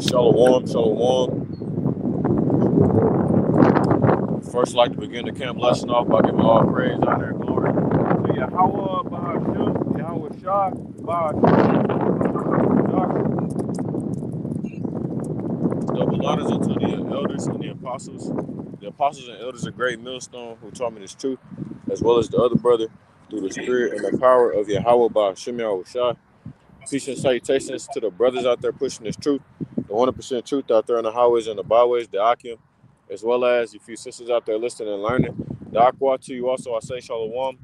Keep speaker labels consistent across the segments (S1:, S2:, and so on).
S1: Shalom, shalom. First, like to begin the camp lesson off by giving all praise, honor, and glory to Yahweh, Bahashem, Yahweh Shah, Bahashem, Joshua. Double honors unto the elders and the apostles. The apostles and elders of Great Millstone who taught me this truth, as well as the other brother, through the spirit and the power of Yahweh, Bahashem, Yahweh Shah. Peace and salutations to the brothers out there pushing this truth, the 100% truth out there on the highways and the byways, the Akim, as well as a few sisters out there listening and learning. The Aqua to you also, I say Shalom.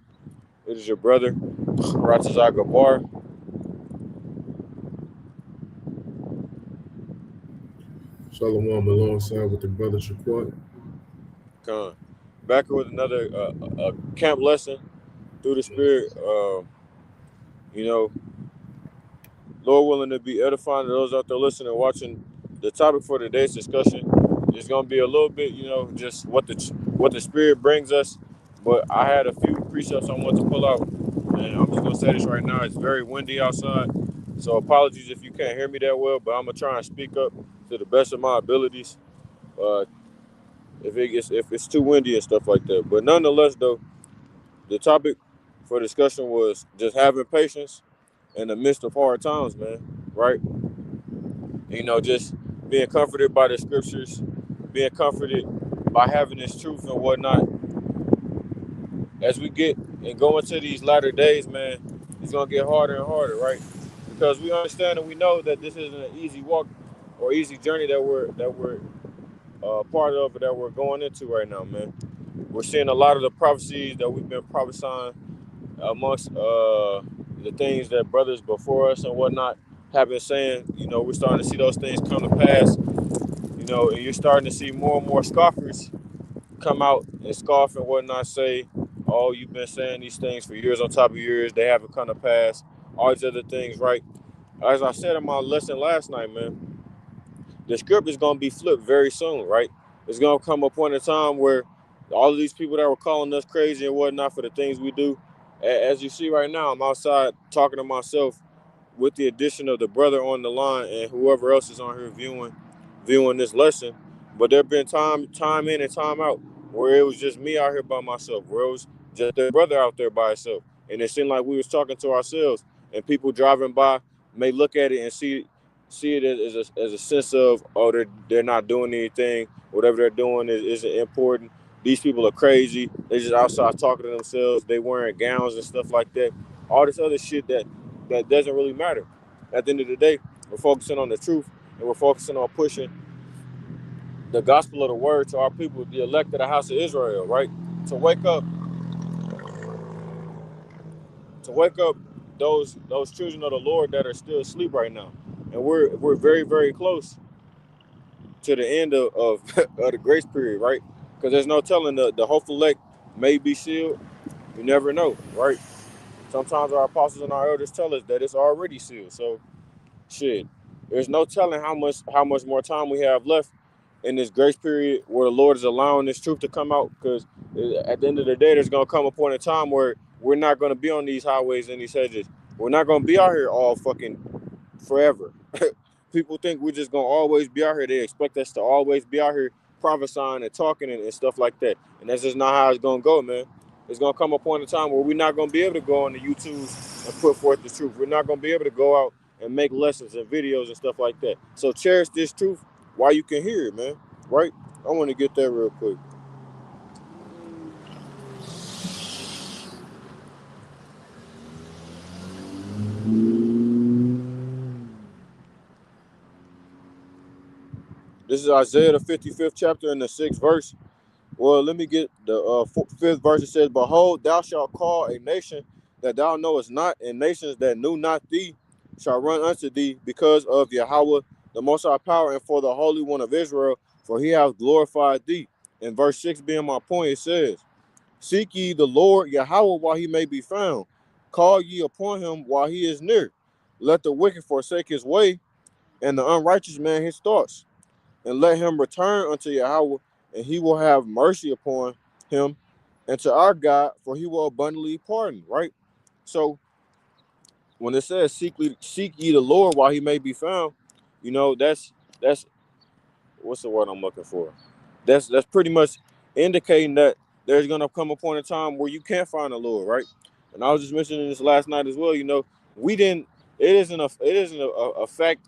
S1: It is your brother, Ratazar Gabar.
S2: Shalom alongside with the brother Shaquat.
S1: Khan. Back here with another camp lesson through the spirit. Lord willing to be edifying to those out there listening and watching. The topic for today's discussion is going to be a little bit, just what the spirit brings us. But I had a few precepts I want to pull out, and I'm just going to say this right now. It's very windy outside, so apologies if you can't hear me that well, but I'm going to try and speak up to the best of my abilities if it's too windy and stuff like that. But nonetheless, though, the topic for discussion was just having patience in the midst of hard times, man, right? Just being comforted by the scriptures, being comforted by having this truth and whatnot. As we get and go into these latter days, man, it's gonna get harder and harder, right? Because we understand and we know that this isn't an easy walk or easy journey that we're part of, that we're going into right now, man. We're seeing a lot of the prophecies that we've been prophesying amongst the things that brothers before us and whatnot have been saying. We're starting to see those things come to pass. And you're starting to see more and more scoffers come out and scoff and whatnot, say, oh, you've been saying these things for years on top of years, they haven't come to pass, all these other things, right? As I said in my lesson last night, man, the script is going to be flipped very soon, right? It's going to come a point in time where all of these people that were calling us crazy and whatnot for the things we do, as you see right now, I'm outside talking to myself with the addition of the brother on the line and whoever else is on here viewing this lesson. But there have been time in and time out where it was just me out here by myself, where it was just the brother out there by himself. And it seemed like we was talking to ourselves, and people driving by may look at it and see it as a sense of, oh, they're not doing anything. Whatever they're doing isn't important. These people are crazy. They're just outside talking to themselves. They wearing gowns and stuff like that. All this other shit that doesn't really matter. At the end of the day, we're focusing on the truth, and we're focusing on pushing the gospel of the word to our people, the elect of the house of Israel, right? To wake up those children of the Lord that are still asleep right now. And we're very, very close to the end of of the grace period, right? Because there's no telling, the hopeful elect may be sealed. You never know, right? Sometimes our apostles and our elders tell us that it's already sealed. So shit, there's no telling how much more time we have left in this grace period where the Lord is allowing this truth to come out. Because at the end of the day, there's gonna come a point in time where we're not gonna be on these highways and these hedges. We're not gonna be out here all fucking forever. People think we're just gonna always be out here. They expect us to always be out here prophesying and talking and stuff like that. And that's just not how it's gonna go, man. It's gonna come a point in time where we're not gonna be able to go on the YouTubes and put forth the truth. We're not gonna be able to go out and make lessons and videos and stuff like that. So cherish this truth while you can hear it, man. Right? I want to get that real quick. This is Isaiah the 55th chapter and the 6th verse. Well, let me get the 5th verse. It says, behold, thou shalt call a nation that thou knowest not, and nations that knew not thee shall run unto thee because of Yahweh, the Most High power, and for the Holy One of Israel, for he hath glorified thee. In verse 6 being my point, it says, seek ye the Lord Yahweh while he may be found. Call ye upon him while he is near. Let the wicked forsake his way, and the unrighteous man his thoughts. And let him return unto Yahweh, and he will have mercy upon him, and to our God, for he will abundantly pardon, right? So when it says seek ye the Lord while he may be found, that's That's what's the word I'm looking for? That's pretty much indicating that there's gonna come a point in time where you can't find the Lord, right? And I was just mentioning this last night as well. You know, we didn't. It isn't a fact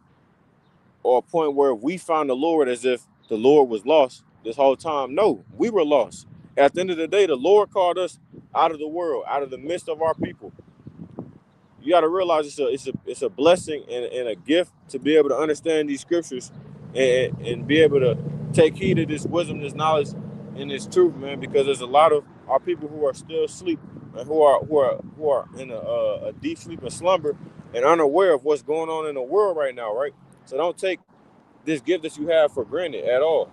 S1: or a point where we found the Lord as if the Lord was lost this whole time. No, we were lost. At the end of the day, the Lord called us out of the world, out of the midst of our people. You got to realize it's a blessing and a gift to be able to understand these scriptures and be able to take heed of this wisdom, this knowledge, and this truth, man. Because there's a lot of our people who are still asleep and who are in a deep sleep and slumber and unaware of what's going on in the world right now, right? So don't take this gift that you have for granted at all,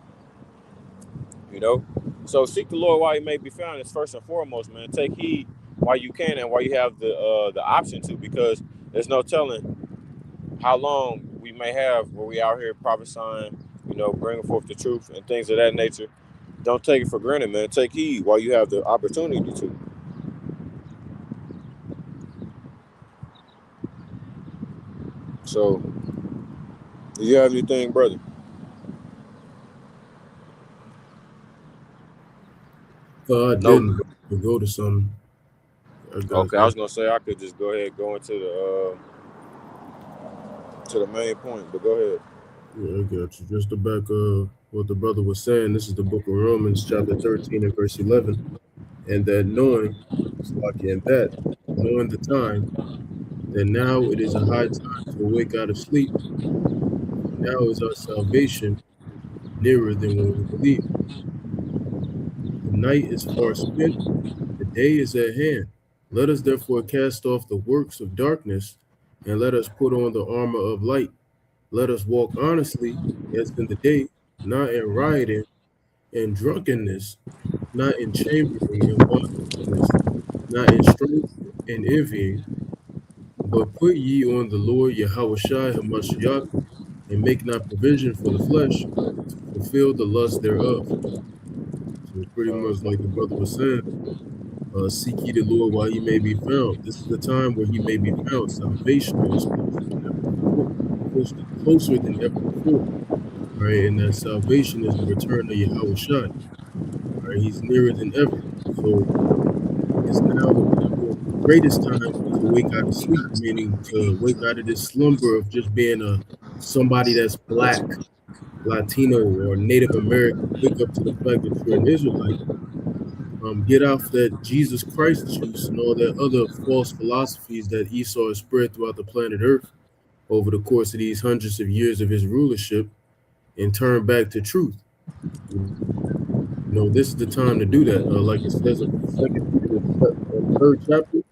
S1: you know. So seek the Lord while He may be found is first and foremost, man. Take heed while you can and while you have the option to, because there's no telling how long we may have where we out here prophesying, you know, bringing forth the truth and things of that nature. Don't take it for granted, man. Take heed while you have the opportunity to. So, do you have anything, brother?
S2: I
S1: Nope.
S2: didn't go to some. I got
S1: Okay, I was gonna say I could just go ahead and go into the main point, but go ahead.
S2: Yeah, I got you. Just to back what the brother was saying, this is the book of Romans, chapter 13 and verse 11. And that knowing, and that knowing the time, that now it is a high time to awake out of sleep. Now is our salvation nearer than when we believe. The night is far spent, the day is at hand. Let us therefore cast off the works of darkness, and let us put on the armor of light. Let us walk honestly as in the day, not in rioting and drunkenness, not in chambering and wantonness, not in strife and envying, but put ye on the Lord Yahushua Hamashiach, and make not provision for the flesh to fulfill the lust thereof. So pretty much like the brother was saying, seek ye the Lord while he may be found. This is the time where he may be found. Salvation is closer than ever before. Closer than ever before. Right? And that salvation is the return of Yahushua. Right? He's nearer than ever. So it's now the greatest time to wake out of sleep, meaning to wake out of this slumber of just being somebody that's black, Latino, or Native American. Wake up to the fact that you're an Israelite. Get off that Jesus Christ juice and all that other false philosophies that Esau has spread throughout the planet Earth over the course of these hundreds of years of his rulership, and turn back to truth. You know, this is the time to do that. Like it says in 2 Peter, the 3rd chapter,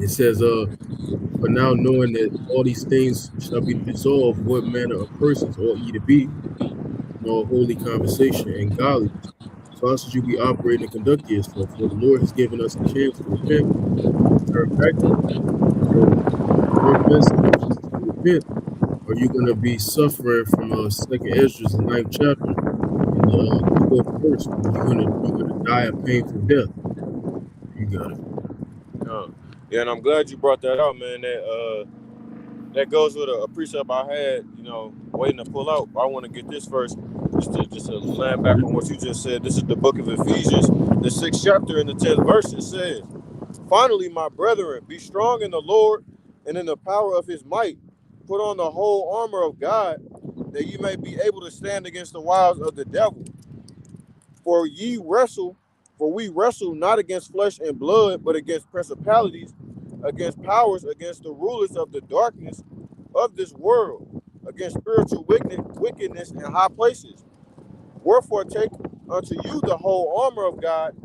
S2: it says, "For now knowing that all these things shall be dissolved, what manner of persons ought ye to be in all holy conversation and godliness, so as you be operating and conduct yourself. For the Lord has given us a chance to repent and turn back to Him. So your best option is to repent, or you're going to be suffering from 2nd Ezra, the 9th chapter, in the 12th verse. You're gonna die a painful death. You got it.
S1: Yeah, and I'm glad you brought that out, man. That goes with a precept I had, you know, waiting to pull out. I want to get this first, just to land back on what you just said. This is the book of Ephesians, the 6th chapter and the 10th verse. It says, "Finally, my brethren, be strong in the Lord and in the power of His might. Put on the whole armor of God, that you may be able to stand against the wiles of the devil. For we wrestle not against flesh and blood, but against principalities, against powers, against the rulers of the darkness of this world, against spiritual wickedness in high places. Wherefore take unto you the whole armor of God,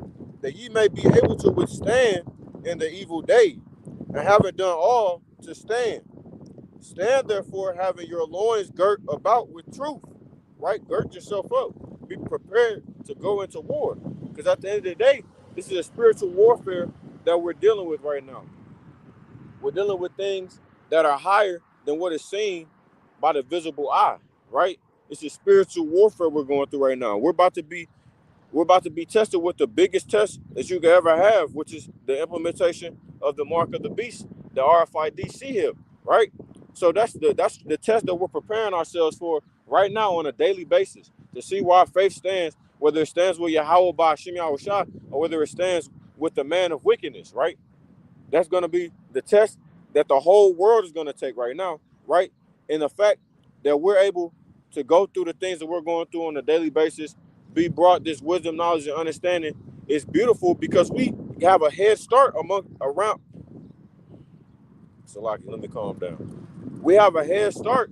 S1: that ye may be able to withstand in the evil day, and having done all, to stand. Stand therefore, having your loins girt about with truth." Right? Girt yourself up. Be prepared to go into war. Because at the end of the day, this is a spiritual warfare that we're dealing with right now. We're dealing with things that are higher than what is seen by the visible eye, right? It's a spiritual warfare we're going through right now. We're about to be tested with the biggest test that you could ever have, which is the implementation of the mark of the beast, the RFID seal, right? So that's the test that we're preparing ourselves for right now on a daily basis to see where our faith stands, whether it stands with Yahweh by Hashem Yahushua or whether it stands with the man of wickedness, right? That's going to be the test that the whole world is going to take right now, right? And the fact that we're able to go through the things that we're going through on a daily basis, be brought this wisdom, knowledge, and understanding is beautiful because we have a head start around. Salaki, let me calm down. We have a head start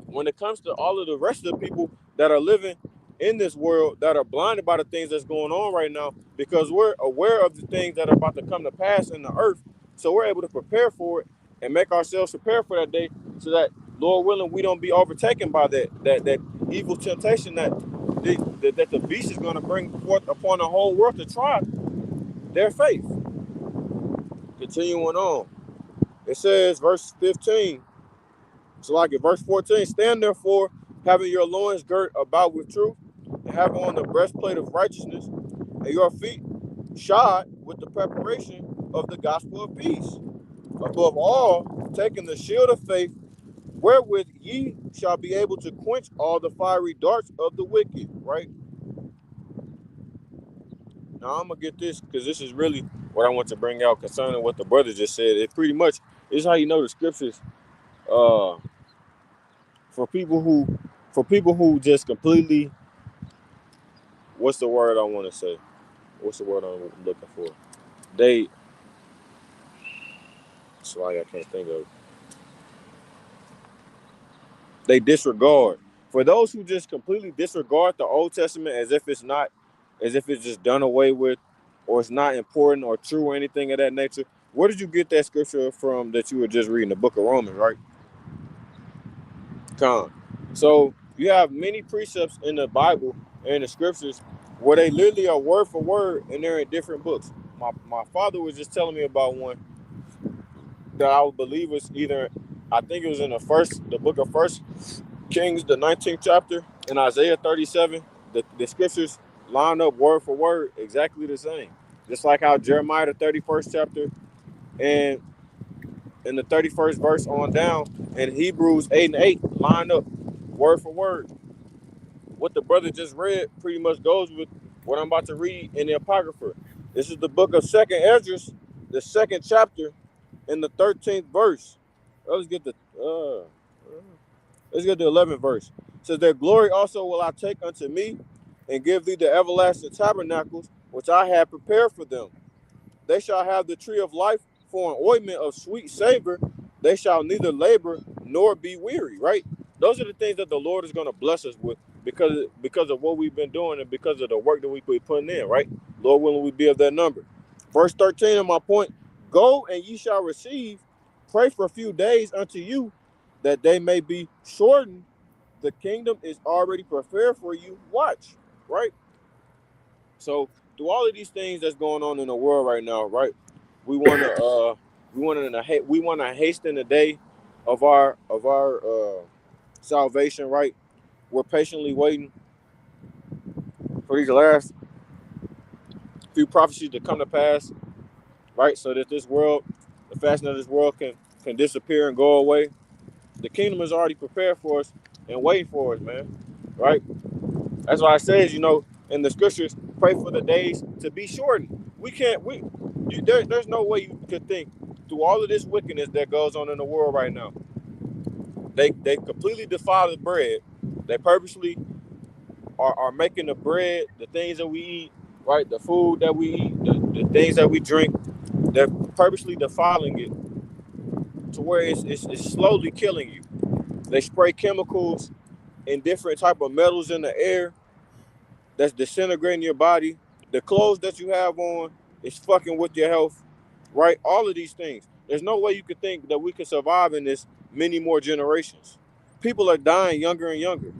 S1: when it comes to all of the rest of the people that are living in this world that are blinded by the things that's going on right now because we're aware of the things that are about to come to pass in the earth. So we're able to prepare for it and make ourselves prepare for that day so that, Lord willing, we don't be overtaken by that evil temptation that the beast is going to bring forth upon the whole world to try their faith. Continuing on. It says, verse 15, so like it, verse 14, stand therefore, having your loins girt about with truth, and having on the breastplate of righteousness, and your feet shod with the preparation of the gospel of peace. Above all, taking the shield of faith, wherewith ye shall be able to quench all the fiery darts of the wicked, right? Now I'm going to get this because this is really what I want to bring out concerning what the brother just said. It pretty much is how you know the scriptures for people who just completely, what's the word I want to say? What's the word I'm looking for? It's like I can't think of. They disregard. For those who just completely disregard the Old Testament as if it's just done away with, or it's not important or true or anything of that nature. Where did you get that scripture from that you were just reading? The book of Romans, right? So you have many precepts in the Bible and in the scriptures where they literally are word for word and they're in different books. My father was just telling me about one that I would believe was either, I think it was in the book of First Kings, the 19th chapter, in Isaiah 37. The scriptures line up word for word exactly the same. Just like how Jeremiah, the 31st chapter, and in the 31st verse on down, and Hebrews 8 and 8 line up word for word. What the brother just read pretty much goes with what I'm about to read in the Apocrypha. This is the book of 2nd Esdras, the 2nd chapter, in the 13th verse. Let's get the 11th verse. It says, their glory also will I take unto me, and give thee the everlasting tabernacles, which I have prepared for them. They shall have the tree of life for an ointment of sweet savor. They shall neither labor nor be weary, right? Those are the things that the Lord is going to bless us with because of what we've been doing and because of the work that we be putting in, right? Lord willing, we be of that number. Verse 13 of my point, go and ye shall receive, pray for a few days unto you, that they may be shortened. The kingdom is already prepared for you. Watch, right? So through all of these things that's going on in the world right now, right? We want to hasten the day of our salvation, right? We're patiently waiting for these last few prophecies to come to pass, right? So that this world, the fashion of this world can disappear and go away. The kingdom is already prepared for us and waiting for us, man, right? That's why I says, in the scriptures, pray for the days to be shortened. There's no way you could think through all of this wickedness that goes on in the world right now. They completely defile the bread. They purposely are making the bread, the things that we eat, right? The food that we eat, the things that we drink, they're purposely defiling it to where it's slowly killing you. They spray chemicals and different type of metals in the air that's disintegrating your body. The clothes that you have on is fucking with your health, right? All of these things. There's no way you could think that we could survive in this many more generations. People are dying younger and younger.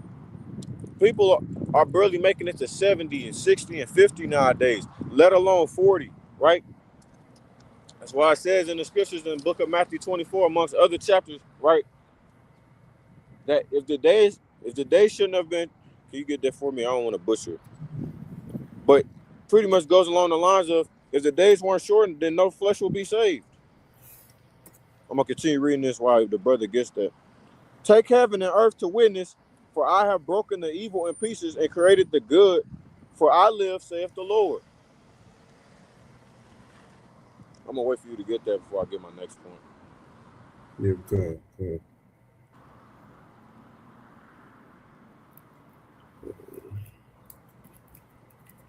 S1: People are barely making it to 70 and 60 and 50 nowadays, let alone 40, right? That's why it says in the scriptures in the book of Matthew 24, amongst other chapters, right, that if the days shouldn't have been, can you get that for me? I don't want to butcher it. But pretty much goes along the lines of, if the days weren't shortened, then no flesh will be saved. I'm going to continue reading this while the brother gets that. Take heaven and earth to witness, for I have broken the evil in pieces and created the good, for I live, saith the Lord. I'm going to wait for you to get that before I get my next point.
S2: Yeah, go ahead.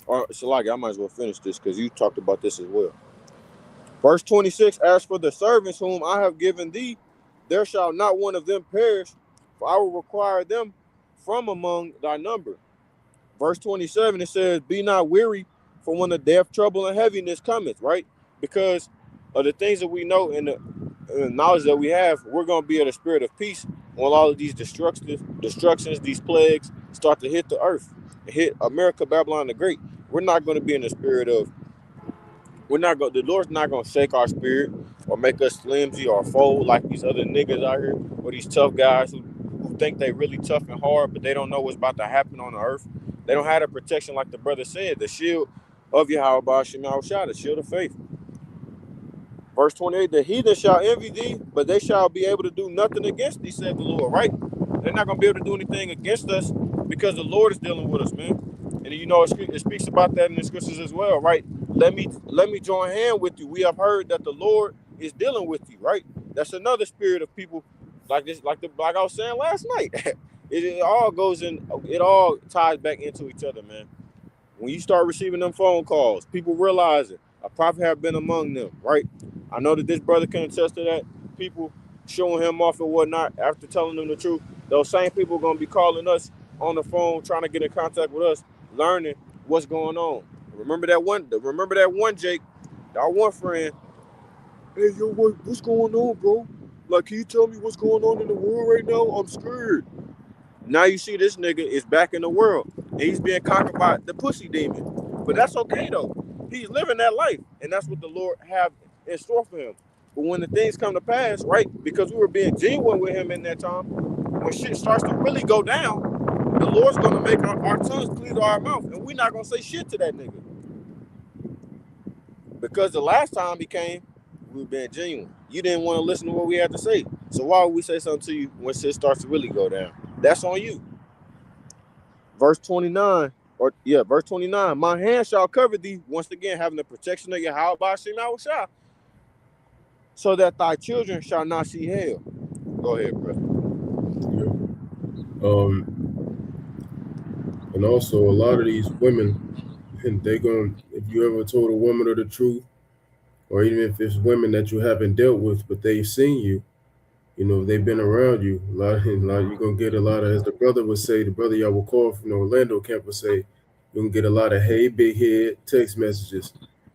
S1: Or Salaki, I might as well finish this because you talked about this as well. Verse 26, as for the servants whom I have given thee, there shall not one of them perish, for I will require them from among thy number. Verse 27, it says, be not weary, for when the death, trouble, and heaviness cometh, right? Because of the things that we know and the knowledge that we have, we're going to be at a spirit of peace when all of these destructions, these plagues start to hit the earth, hit America, Babylon the Great. We're not going to be in the spirit of, the Lord's not going to shake our spirit or make us flimsy or fold like these other niggas out here, or these tough guys who think they really tough and hard, but they don't know what's about to happen on the earth. They don't have the protection like the brother said, the shield of Yahweh Shema Shah, the shield of faith. Verse 28, the heathen shall envy thee, but they shall be able to do nothing against thee, said the Lord, right? They're not going to be able to do anything against us because the Lord is dealing with us, man. And you know, it speaks about that in the scriptures as well, right? Let me join hand with you. We have heard that the Lord is dealing with you, right? That's another spirit of people like this, like I was saying last night. It all goes in, it all ties back into each other, man. When you start receiving them phone calls, people realizing a prophet have been among them, right? I know that this brother can attest to that. People showing him off and whatnot after telling them the truth. Those same people are going to be calling us on the phone, trying to get in contact with us, learning what's going on. Remember that one, Jake, our one friend. Hey, yo, what's going on, bro? Like, can you tell me what's going on in the world right now? I'm scared. Now you see this nigga is back in the world, and he's being conquered by the pussy demon. But that's okay, though. He's living that life, and that's what the Lord have in store for him. But when the things come to pass, right, because we were being genuine with him in that time, when shit starts to really go down, the Lord's going to make our tongues clear to our mouth, and we're not going to say shit to that nigga. Because the last time he came, we were being genuine. You didn't want to listen to what we had to say. So why would we say something to you when shit starts to really go down? That's on you. Verse 29, my hand shall cover thee, once again, having the protection of Yahweh Shema Shah, so that thy children shall not see hell. Go ahead, brother.
S2: Yeah. And also a lot of these women, if you ever told a woman of the truth, or even if it's women that you haven't dealt with, but they've seen you, you know, they've been around you. A lot you're going to get a lot of, as the brother would say, the brother y'all will call from the Orlando camp would say, you're going to get a lot of, hey, big head text messages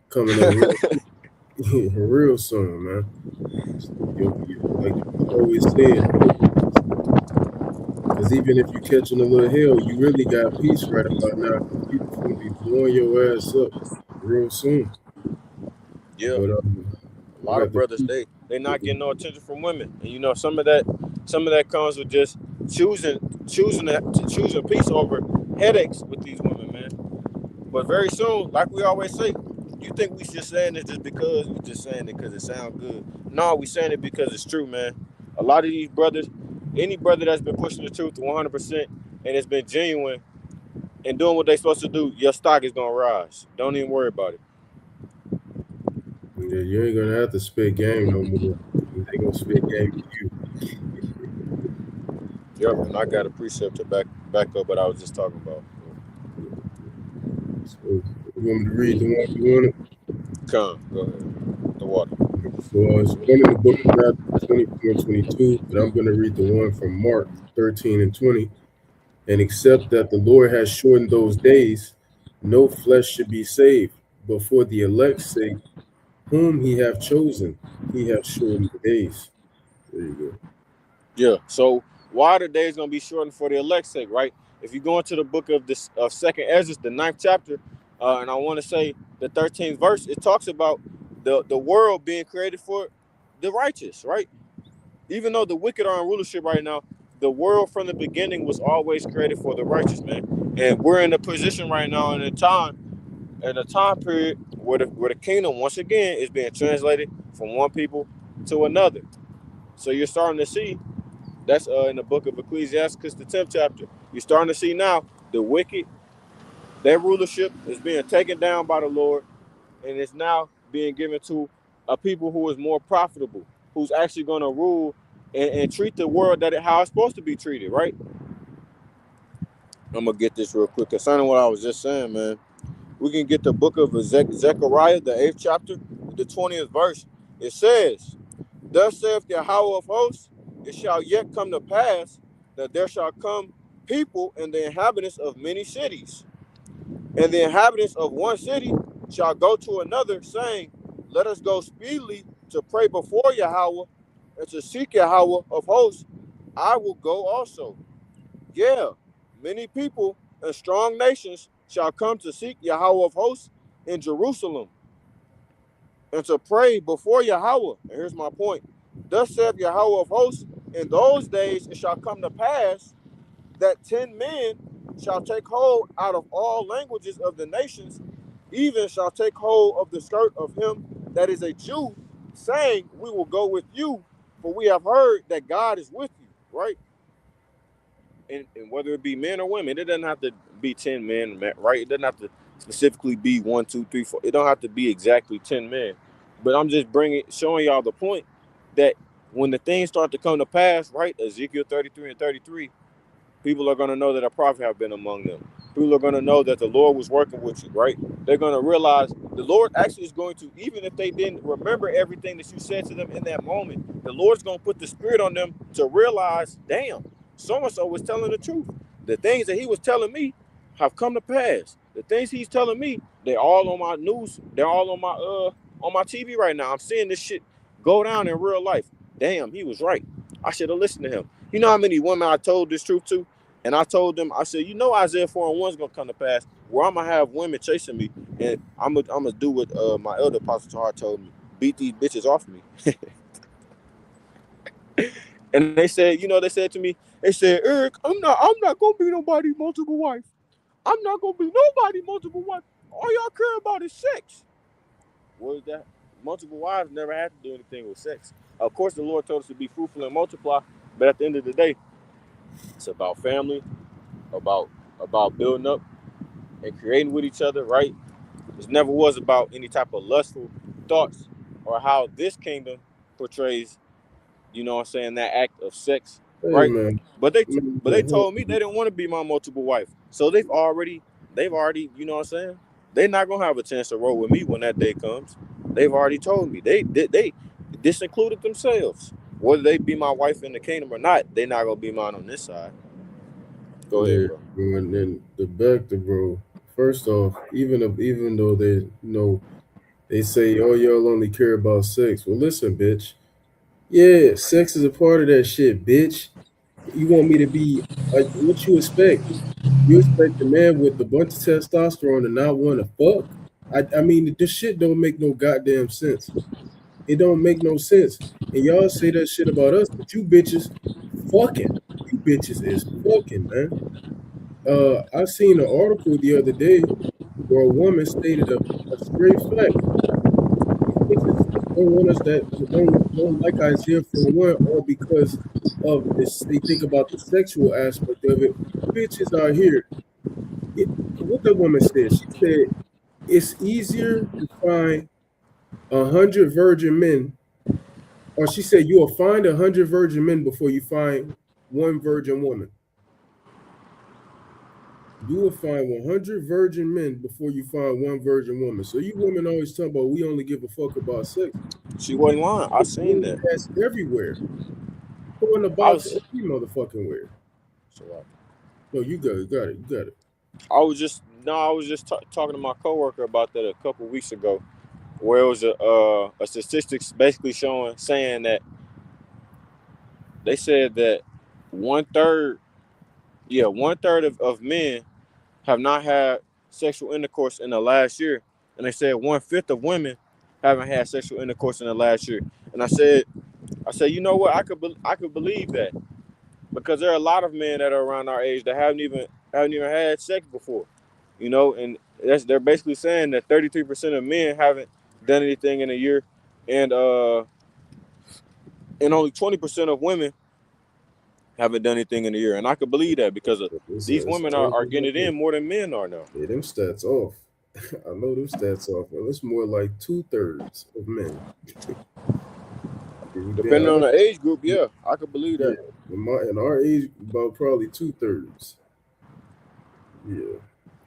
S2: coming in real soon, man. Like you always said, because even if you're catching a little hell, you really got peace right about now. People going to be blowing your ass up real soon.
S1: Yeah. But, a lot of brothers, they not getting no attention from women, and you know some of that comes with just choosing peace over headaches with these women, man. But very soon, like we always say, you think we just saying it just because we just saying it because it sounds good? No, we saying it because it's true, man. A lot of these brothers, any brother that's been pushing the truth 100% and it's been genuine and doing what they're supposed to do, your stock is gonna rise. Don't even worry about it.
S2: Yeah, you ain't gonna have to spit game no more. They gonna spit game with you.
S1: Yep, and I got a precept to back up what I was just talking about.
S2: So, you want me to read the one you wanted?
S1: Come, go ahead. The water.
S2: So it's one in the book of Matthew 24 and 22, but I'm going to read the one from Mark 13 and 20. And except that the Lord has shortened those days, no flesh should be saved. But for the elect's sake, whom he hath chosen, he hath shortened the days. There you go.
S1: Yeah. So why are the days going to be shortened for the elect's sake, right? If you go into the book of 2nd Ezra, the 9th chapter, and I want to say the 13th verse, it talks about the world being created for the righteous, right? Even though the wicked are in rulership right now, the world from the beginning was always created for the righteous, man. And we're in a position right now in a time period where the kingdom, once again, is being translated from one people to another. So you're starting to see, that's in the book of Ecclesiastes, the 10th chapter. You're starting to see now the wicked, their rulership is being taken down by the Lord, and it's now being given to a people who is more profitable, who's actually going to rule and treat the world how it's supposed to be treated, right? I'm going to get this real quick. Concerning what I was just saying, man, we can get the book of Zechariah, the 8th chapter, the 20th verse. It says, "Thus saith Yahweh of hosts, it shall yet come to pass that there shall come people and the inhabitants of many cities. And the inhabitants of one city shall go to another, saying, Let us go speedily to pray before Yahweh and to seek Yahweh of hosts. I will go also. Yeah, many people and strong nations shall come to seek Yahweh of hosts in Jerusalem and to pray before Yahweh." And here's my point. "Thus saith Yahweh of hosts, in those days it shall come to pass that 10 men shall take hold out of all languages of the nations, even shall take hold of the skirt of him that is a Jew, saying, We will go with you, for we have heard that God is with you," right? And whether it be men or women, it doesn't have to be 10 men, right? It doesn't have to specifically be 1, 2, 3, 4. It don't have to be exactly 10 men. But I'm just showing y'all the point that when the things start to come to pass, right? Ezekiel 33 and 33, people are going to know that a prophet have been among them. People are going to know that the Lord was working with you, right? They're going to realize the Lord actually is going to, even if they didn't remember everything that you said to them in that moment, the Lord's going to put the spirit on them to realize, damn, so-and-so was telling the truth. The things that he was telling me have come to pass. The things he's telling me, they're all on my news. They're all on my TV right now. I'm seeing this shit go down in real life. Damn, he was right. I should have listened to him. You know how many women I told this truth to? And I told them, I said, Isaiah 4:1 is going to come to pass where I'm going to have women chasing me. And I'm gonna do what my elder Apostle Tahar told me. Beat these bitches off me. And they said, they said to me, they said, "Eric, I'm not going to be nobody multiple wife. I'm not going to be nobody multiple wife. All y'all care about is sex." What is that? Multiple wives never had to do anything with sex. Of course, the Lord told us to be fruitful and multiply. But at the end of the day, it's about family, about building up and creating with each other, right? It never was about any type of lustful thoughts or how this kingdom portrays, that act of sex,
S2: Hey
S1: right?
S2: man,
S1: But they
S2: man,
S1: but they told me they didn't want to be my multiple wife. So they've already, they're not gonna have a chance to roll with me when that day comes. They've already told me. They disincluded themselves. Whether they be my wife in the kingdom or not, they're not gonna be mine on this side. Go ahead,
S2: yeah,
S1: bro.
S2: bro. And then the back to bro. First off, even though they they say, "Oh, y'all only care about sex." Well, listen, bitch. Yeah, sex is a part of that shit, bitch. You want me to be what you expect? You expect a man with a bunch of testosterone to not want to fuck? I mean, this shit don't make no goddamn sense. It don't make no sense. And y'all say that shit about us, but you bitches fucking. You bitches is fucking, man. I seen an article the other day where a woman stated a straight fact. These bitches don't want us that don't like Isaiah 41 all because of this. They think about the sexual aspect of it. Bitches are here. What the woman said, she said it's easier to find 100 virgin men, or she said you will find 100 virgin men before you find one virgin woman. You will find 100 virgin men before you find one virgin woman. So you women always talk about we only give a fuck about sex.
S1: She wasn't lying. I seen that.
S2: That's everywhere. Go in the
S1: I
S2: box
S1: was.
S2: every motherfucking where.
S1: So
S2: No, you got it, got it, you got it.
S1: I was just talking to my coworker about that a couple weeks ago, where it was a statistics basically saying that they said that one third, one third of men have not had sexual intercourse in the last year, and they said 1/5 of women haven't had sexual intercourse in the last year. And I said, you know what? I could believe that because there are a lot of men that are around our age that haven't even had sex before, and they're basically saying that 33% of men haven't done anything in a year, and and only 20% of women haven't done anything in a year. And I could believe that because these women are getting it in more than men are now.
S2: Yeah, them stats off. I know them stats off. Well, it's more like 2/3 of men.
S1: Depending on the age group, yeah, I could believe that.
S2: In our age, about probably 2/3. Yeah,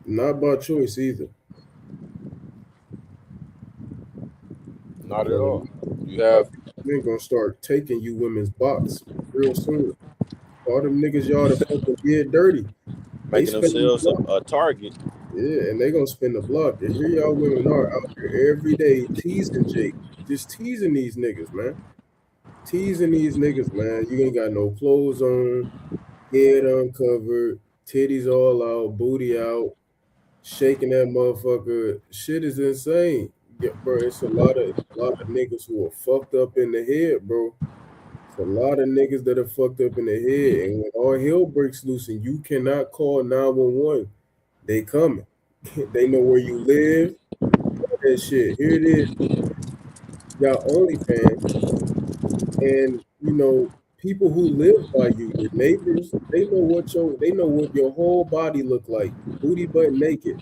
S2: not by choice either.
S1: Not at all. You have
S2: men gonna start taking you women's box real soon. All them niggas y'all to fucking get dirty,
S1: making themselves a target.
S2: Yeah, and they gonna spin the block. And here y'all women are out here every day teasing Jake, just teasing these niggas, man. Teasing these niggas, man. You ain't got no clothes on, head uncovered, titties all out, booty out, shaking that motherfucker. Shit is insane. Yeah, bro, it's a lot of niggas who are fucked up in the head, bro. It's a lot of niggas that are fucked up in the head. And when all hell breaks loose and you cannot call 911, they coming. They know where you live. All that shit. Here it is. Y'all OnlyFans. And you know, people who live by you, your neighbors, they know what your whole body look like, booty butt naked,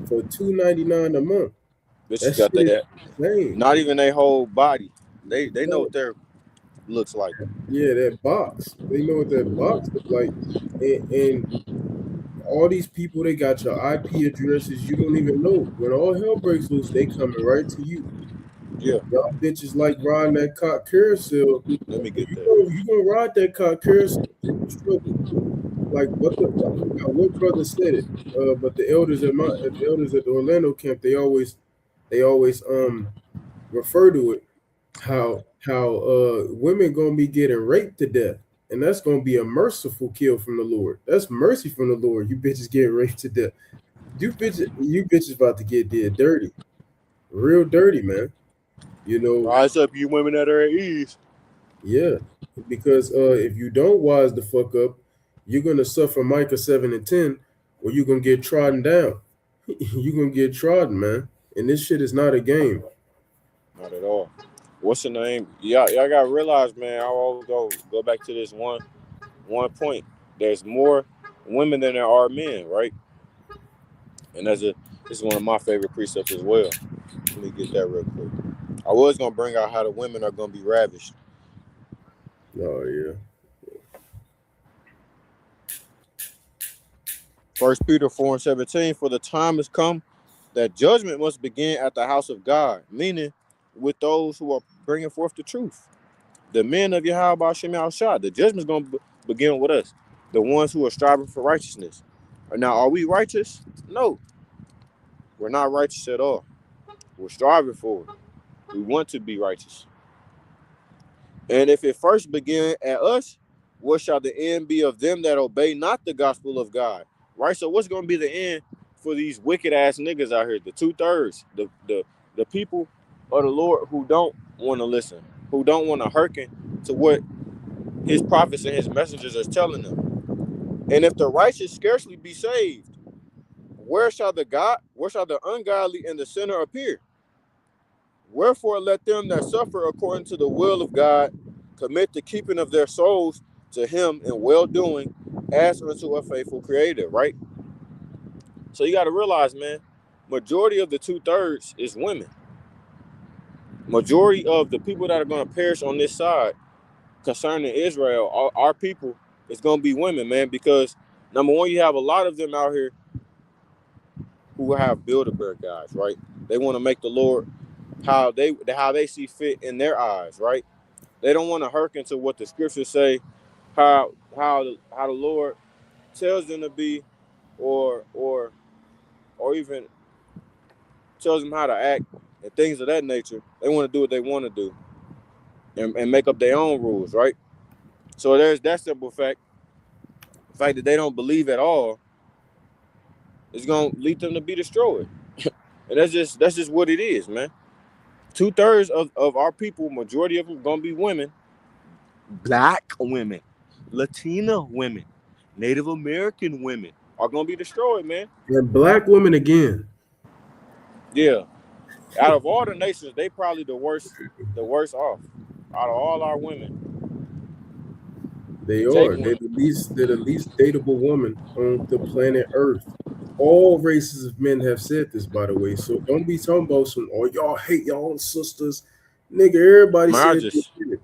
S2: for $2.99 a month.
S1: Bitches got that. Not even their whole body. They know what their looks like.
S2: Yeah, that box. They know what that box looks like. And all these people, they got your IP addresses you don't even know. When all hell breaks loose, they coming right to you.
S1: Yeah.
S2: Y'all bitches like riding that cock carousel.
S1: Let me get that.
S2: You gonna ride that cock carousel. Like what brother said it. But the elders at the Orlando camp, they always refer to it how women gonna be getting raped to death. And that's gonna be a merciful kill from the Lord. That's mercy from the Lord. You bitches get raped to death. You bitches about to get dead dirty. Real dirty, man. You know,
S1: rise up, you women that are at ease.
S2: Yeah, because if you don't wise the fuck up, you're gonna suffer Micah 7:10, or you're gonna get trodden down. You're gonna get trodden, man. And this shit is not a game.
S1: Not at all. What's the name? Y'all gotta realize, man. I always go back to this one point. There's more women than there are men, right? And this is one of my favorite precepts as well. Let me get that real quick. I was gonna bring out how the women are gonna be ravished.
S2: Oh yeah.
S1: 1 Peter 4:17, for the time has come that judgment must begin at the house of God, meaning with those who are bringing forth the truth. The men of Yahweh Shem Yahushua, the judgment's going to begin with us, the ones who are striving for righteousness. Now, are we righteous? No. We're not righteous at all. We're striving for it. We want to be righteous. And if it first begin at us, what shall the end be of them that obey not the gospel of God? Right? So what's going to be the end for these wicked ass niggas out here? The 2/3, the people of the Lord who don't want to listen, who don't want to hearken to what his prophets and his messengers are telling them. And if the righteous scarcely be saved, where shall the ungodly and the sinner appear? Wherefore let them that suffer according to the will of God commit the keeping of their souls to him in well-doing as unto a faithful creator, right? So you got to realize, man, majority of the 2/3 is women. Majority of the people that are going to perish on this side concerning Israel, our people, is going to be women, man, because number one, you have a lot of them out here who have Build-A-Bear guys, right? They want to make the Lord how they see fit in their eyes, right? They don't want to hearken to what the scriptures say, how the Lord tells them to be, or even tells them how to act and things of that nature. They want to do what they want to do and make up their own rules, right? So there's that simple fact. The fact that they don't believe at all is going to lead them to be destroyed. And that's just what it is, man. 2/3 of our people, majority of them going to be women, black women, Latina women, Native American women are going to be destroyed, man.
S2: And black women again.
S1: Yeah. Out of all the nations, they probably the worst off. out of all our women.
S2: They
S1: Jake
S2: are.
S1: women.
S2: They're the least dateable woman on the planet Earth. All races of men have said this, by the way. So don't be talking about some, oh, y'all hate y'all own sisters. Nigga, everybody
S1: Man,
S2: said this shit.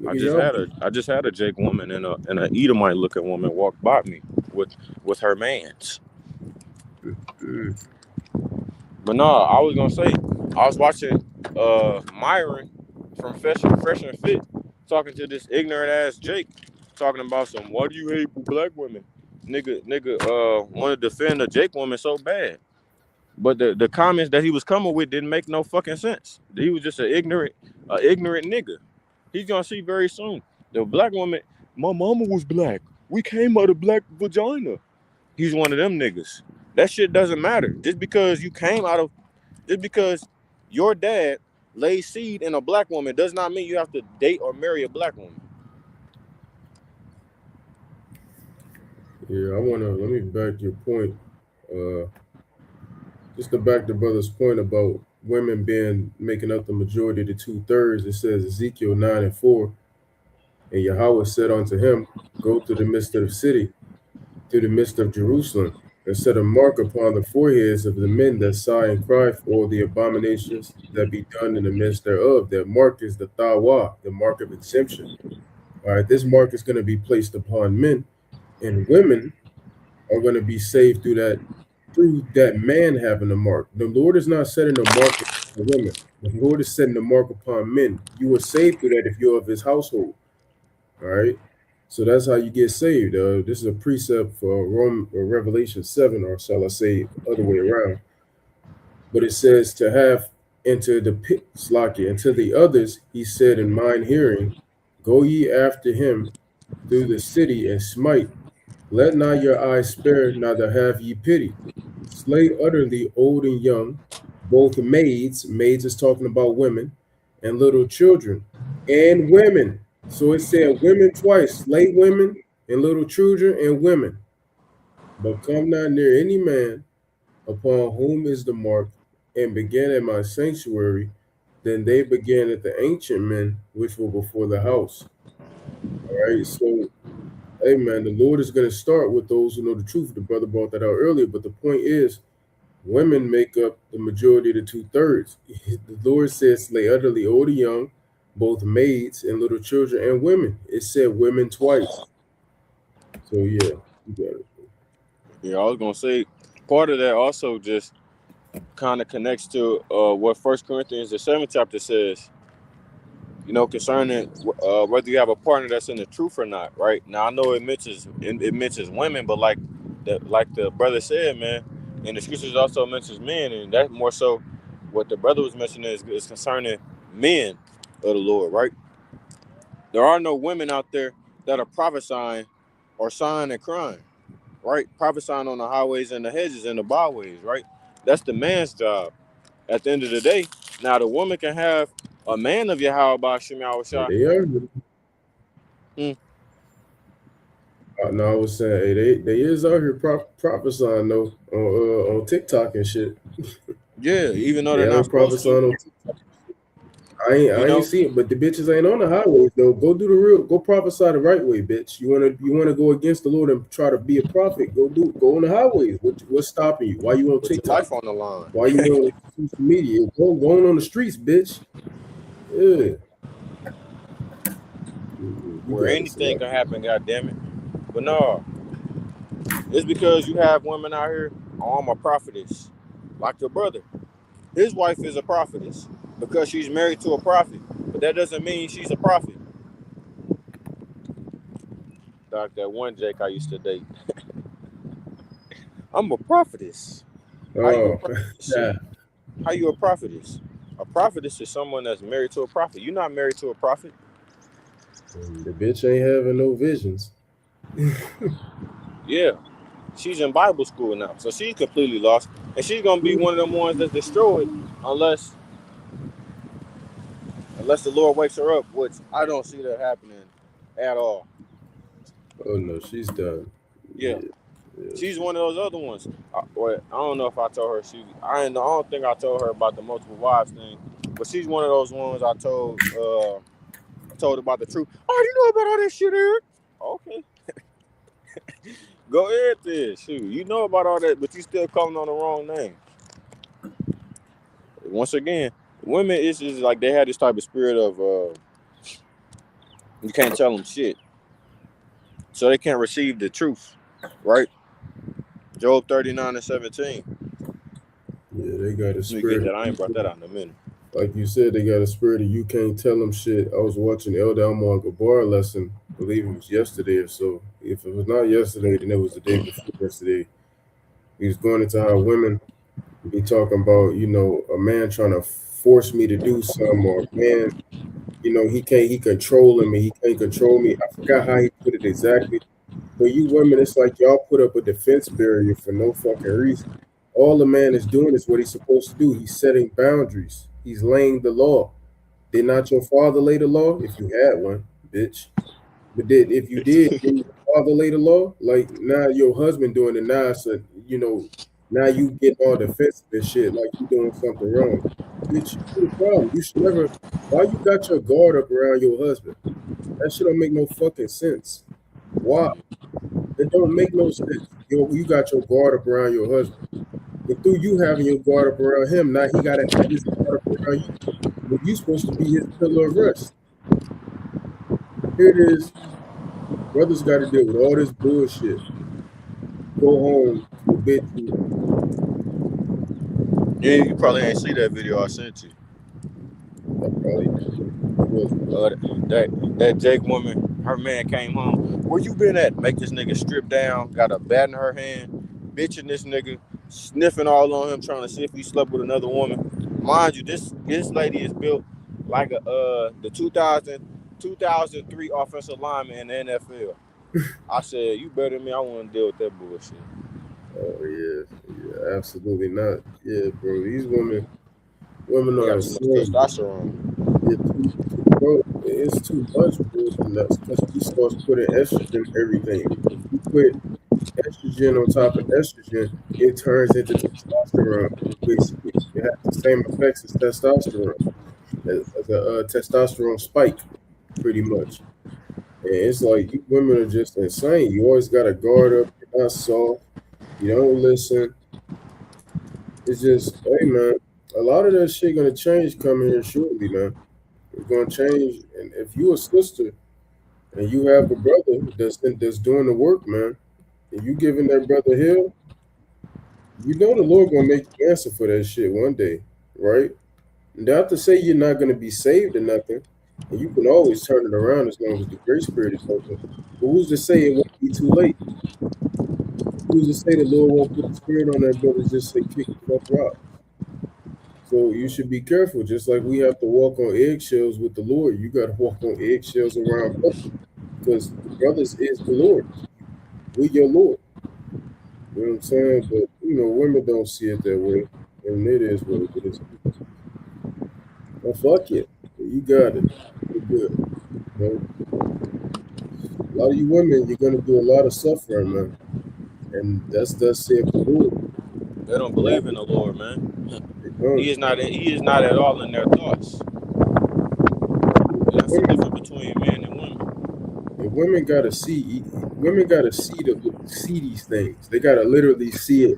S1: I
S2: Nigga,
S1: just had a Jake woman and a Edomite looking woman walk by me with her mans. But no, I was gonna say I was watching Myron from Fresh and Fit talking to this ignorant ass Jake, talking about some why do you hate black women? Nigga want to defend a Jake woman so bad. But the comments that he was coming with didn't make no fucking sense. He was just an ignorant nigga. He's gonna see very soon. The black woman, my mama was black. We came out of black vagina. He's one of them niggas. That shit doesn't matter. Just because your dad laid seed in a black woman does not mean you have to date or marry a black woman.
S2: Yeah, let me back your point. Just to back the brother's point about women making up the majority of the 2/3, it says Ezekiel 9:4, and Yahweh said unto him, go through the midst of the city, through the midst of Jerusalem, and set a mark upon the foreheads of the men that sigh and cry for all the abominations that be done in the midst thereof. That mark is the Thawa, the mark of exemption. All right, this mark is going to be placed upon men, and women are going to be saved through that man having the mark. The Lord is not setting a mark upon women. The Lord is setting a mark upon men. You were saved through that if you're of his household. All right. So that's how you get saved. This is a precept for Revelation 7, or shall I say other way around. But it says to have into the pit, Slakia, and to the others, he said in mine hearing, go ye after him through the city and smite. Let not your eyes spare, neither have ye pity. Slay utterly old and young, both maids is talking about women, and little children, and women. So it said women twice, slay women and little children and women. But come not near any man upon whom is the mark, and began at my sanctuary. Then they began at the ancient men which were before the house. All right, so hey man, the Lord is going to start with those who know the truth. The brother brought that out earlier, but the point is, women make up the majority of the 2/3. The Lord says, slay utterly old and young, both maids and little children and women. It said women twice. So yeah, you got it.
S1: Yeah, I was gonna say part of that also just kind of connects to what First Corinthians the 7th chapter says. You know, concerning whether you have a partner that's in the truth or not, right? Now I know it mentions women, but like the brother said, man, and the scriptures also mentions men, and that more so what the brother was mentioning is concerning men of the Lord, right? There are no women out there that are prophesying or sighing and crying, right? Prophesying on the highways and the hedges and the byways, right? That's the man's job. At the end of the day, now the woman can have a man of Yahweh Shem
S2: Hey,
S1: Yahushua.
S2: they are.
S1: Hmm.
S2: No, I was saying, hey, they is out here prophesying though on TikTok and shit.
S1: Yeah, even though
S2: They
S1: they're
S2: out here
S1: not supposed to,
S2: prophesying on TikTok. I
S1: you
S2: ain't
S1: know.
S2: see it, but the bitches ain't on the highways though. Go prophesy the right way, bitch. You wanna go against the Lord and try to be a prophet? Go on the highways. What's stopping you? Why you on
S1: Put your
S2: TikTok?
S1: life on the line.
S2: Why you on social media? Going on the streets, bitch. Yeah. You
S1: Where
S2: got it,
S1: anything
S2: Salaki.
S1: can happen, goddamn it. But no, it's because you have women out here. Oh, I'm a prophetess, like your brother. His wife is a prophetess because she's married to a prophet, but that doesn't mean she's a prophet. Like that one Jake I used to date. I'm a prophetess. How you a
S2: Oh,
S1: prophetess?
S2: yeah.
S1: How you a prophetess? A prophetess is someone that's married to a prophet. You're not married to a prophet.
S2: The bitch ain't having no visions.
S1: Yeah, she's in Bible school now, so she's completely lost, and she's gonna be one of them ones that's destroyed unless the Lord wakes her up, which I don't see that happening at all.
S2: Oh no, she's done.
S1: Yeah,
S2: Yeah.
S1: She's one of those other ones. I don't know if I told her I don't think I told her about the multiple wives thing, but she's one of those ones I told about the truth. Oh, you know about all that shit, Eric? Okay. Go ahead then. Shoot. You know about all that, but you still calling on the wrong name. Once again, women, it's just like they had this type of spirit of you can't tell them shit. So they can't receive the truth. Right? Job 39:17.
S2: Yeah, they got a
S1: Let me
S2: spirit.
S1: get that. I ain't brought that out in a minute.
S2: Like you said, they got a spirit of you can't tell them shit. I was watching Elder Almar Gabar lesson, I believe it was yesterday or so. If it was not yesterday, then it was the day before yesterday. He was going into how women be talking about, a man trying to force me to do something, or a man, he controlling me, he can't control me. I forgot how he put it exactly. But you women, it's like y'all put up a defense barrier for no fucking reason. All the man is doing is what he's supposed to do. He's setting boundaries. He's laying the law. Did not your father lay the law? If you had one, bitch. But if you did your father lay the law? Like now your husband doing it now, so now you get all defensive and shit, like you doing something wrong. Bitch, you the problem. You should never. Why you got your guard up around your husband? That shit don't make no fucking sense. Why? It don't make no sense. You got your guard up around your husband. But through you having your guard up around him, now he got to have his guard up around you. But you supposed to be his pillar of rest. Here it is. Brothers got to deal with all this bullshit. Go home to a bit.
S1: Yeah, you probably ain't see that video I sent you. That Jake woman, her man came home. Where you been at? Make this nigga strip down. Got a bat in her hand, bitching this nigga, sniffing all on him, trying to see if he slept with another woman. Mind you, this lady is built like the 2003 offensive lineman in the NFL. I said, you better than me. I want to deal with that bullshit.
S2: Oh yeah, absolutely not. Yeah, bro, these women are
S1: testosterone.
S2: Bro, it's too much, bro. And that's because she starts putting estrogen in everything. If you put estrogen on top of estrogen, it turns into testosterone. Basically, it has the same effects as testosterone, as a testosterone spike, pretty much. And it's like you women are just insane. You always got to guard up. You're not soft. You don't listen. It's just, hey man, a lot of that shit gonna change coming here shortly, man. It's gonna change. And if you a sister and you have a brother that's doing the work, man, and you giving that brother hell, you know the Lord gonna make you answer for that shit one day, right? Not to say you're not gonna be saved or nothing, and you can always turn it around as long as the grace spirit is open. But who's to say it won't be too late? Who's to say the Lord won't put the spirit on that brother, just say kick the fuck rock? So you should be careful. Just like we have to walk on eggshells with the Lord, you got to walk on eggshells around brothers, because the brothers is the Lord. We your Lord. You know what I'm saying? But women don't see it that way, and it is what it is. Well, fuck it. You got it. You're good. A lot of you women, you're gonna do a lot of suffering, man. And that's said the Lord.
S1: They don't believe in the Lord, man. He is not at all in their thoughts. That's the difference between men and women.
S2: And women gotta see these things. They gotta literally see it.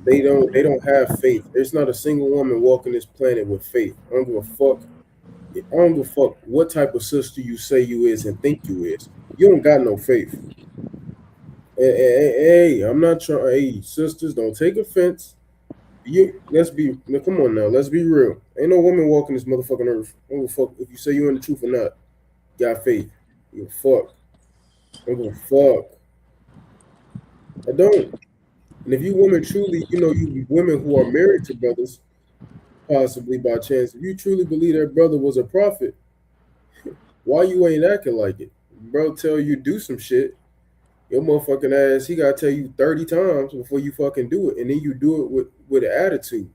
S2: They don't have faith. There's not a single woman walking this planet with faith. I don't give a fuck. I don't give a fuck what type of sister you say you is and think you is. You don't got no faith. Hey, I'm not trying. Hey, sisters, don't take offense. Come on now, let's be real. Ain't no woman walking this motherfucking earth. I don't give a fuck if you say you're in the truth or not. Got faith. You fuck. I don't give a fuck. I don't. And if you women truly, you women who are married to brothers, possibly by chance, if you truly believe that brother was a prophet, why you ain't acting like it? Bro tell you do some shit, your motherfucking ass, he gotta tell you 30 times before you fucking do it, and then you do it with an attitude.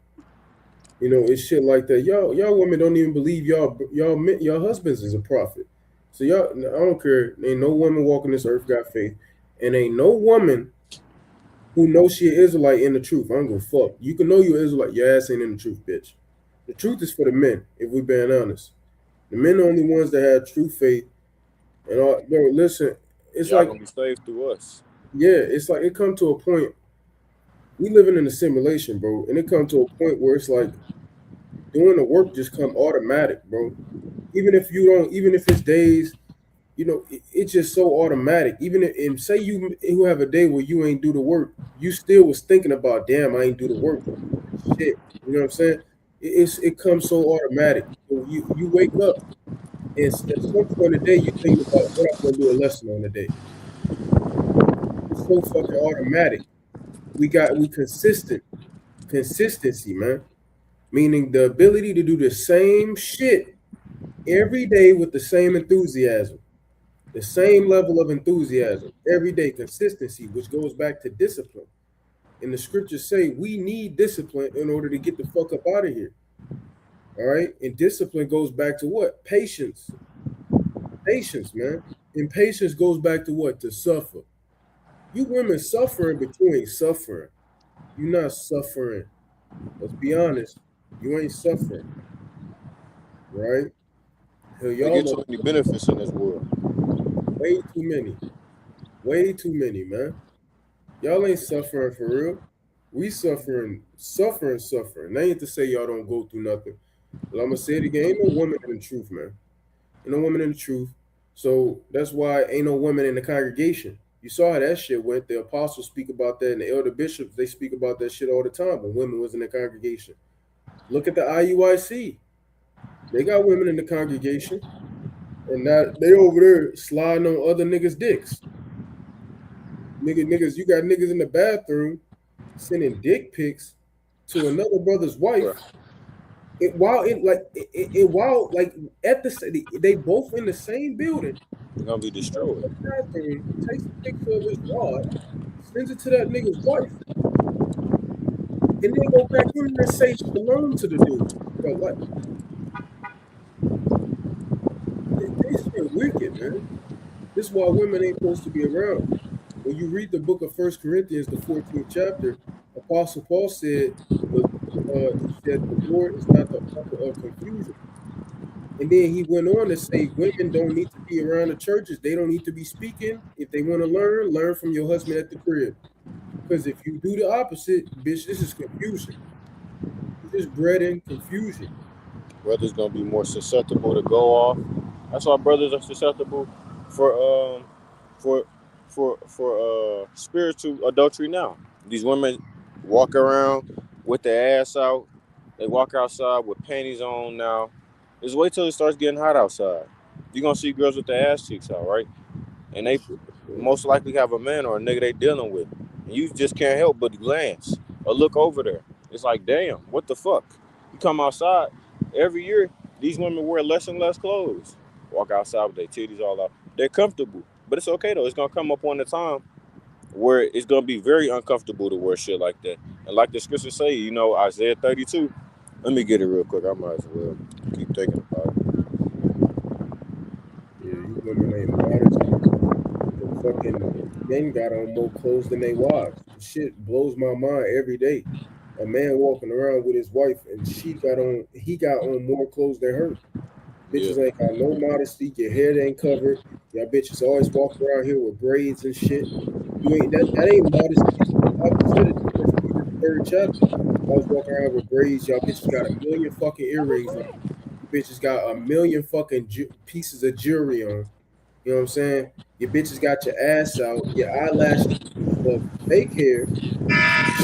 S2: It's shit like that. Y'all women don't even believe y'all husbands is a prophet. So I don't care. Ain't no woman walking this earth got faith, and ain't no woman who knows she an Israelite in the truth. I don't give a fuck. You can know you're an Israelite. Your ass ain't in the truth, bitch. The truth is for the men, if we being honest. The men are the only ones that have true faith. And all, bro, listen, it's
S1: Y'all
S2: like,
S1: gonna be saved through us.
S2: yeah, it's like it come to a point. We living in a simulation, bro, and it come to a point where it's like doing the work just come automatic, bro. Even if you don't, even if it's days, it's just so automatic. Even if, and say you have a day where you ain't do the work, you still was thinking about, damn, I ain't do the work. Shit, you know what I'm saying? It comes so automatic. So you wake up and at some point of the day you think about what I'm gonna do a lesson on the day. It's so fucking automatic. We consistency, man. Meaning the ability to do the same shit every day with the same enthusiasm. The same level of enthusiasm every day, consistency, which goes back to discipline. And the scriptures say we need discipline in order to get the fuck up out of here. All right. And discipline goes back to what? Patience. Patience, man. And patience goes back to what? To suffer. You women suffering, but you ain't suffering. You're not suffering. Let's be honest. You ain't suffering. Right? Hell,
S1: They
S2: y'all
S1: get
S2: know
S1: too many benefits in this world.
S2: way too many. Way too many, man. Y'all ain't suffering for real. We suffering. That ain't to say y'all don't go through nothing. But I'm gonna say it again. Ain't no woman in the truth, man. Ain't no woman in the truth. So that's why ain't no women in the congregation. You saw how that shit went. The apostles speak about that, and the elder bishops, they speak about that shit all the time when women was in the congregation. Look at the IUIC. They got women in the congregation, and now they over there sliding on other niggas' dicks. Niggas, you got niggas in the bathroom sending dick pics to another brother's wife.
S1: Bruh.
S2: While like at the they both in the same building.
S1: They're gonna be destroyed.
S2: The bathroom takes a picture of his rod, sends it to that nigga's wife, and then go back in there and say shalom to the dude. Bro, like they shit wicked, man. This is why women ain't supposed to be around. When you read the book of First Corinthians, the 14th chapter, Apostle Paul said, he said, the Lord is not the author of confusion. And then he went on to say, women don't need to be around the churches. They don't need to be speaking. If they want to learn from your husband at the crib. Because if you do the opposite, bitch, this is confusion. This is bread and confusion.
S1: Brothers gonna be more susceptible to go off. That's why brothers are susceptible for for spiritual adultery now. These women walk around with their ass out. They walk outside with panties on now. Just wait till it starts getting hot outside. You're gonna see girls with their ass cheeks out, right? And they most likely have a man or a nigga they dealing with. And you just can't help but glance or look over there. It's like, damn, what the fuck? You come outside, every year, these women wear less and less clothes. Walk outside with their titties all out. They're comfortable. But it's okay though. It's gonna come up on the time where it's gonna be very uncomfortable to wear shit like that. And like the scriptures say, Isaiah 32. Let me get it real quick. I might as well keep thinking about it.
S2: Yeah, you women ain't modest. The fucking men got on more clothes than they wives. The shit blows my mind every day. A man walking around with his wife and he got on more clothes than her.
S1: Yeah.
S2: Bitches ain't got no modesty. Your hair ain't covered. Y'all bitches always walk around here with braids and shit. You ain't that ain't modesty. The Bible said it in 1 Peter the 3rd chapter. I was walking around with braids. Y'all bitches got a million fucking earrings on. You bitches got a million fucking pieces of jewelry on. You know what I'm saying? Your bitches got your ass out. Your eyelashes of fake hair.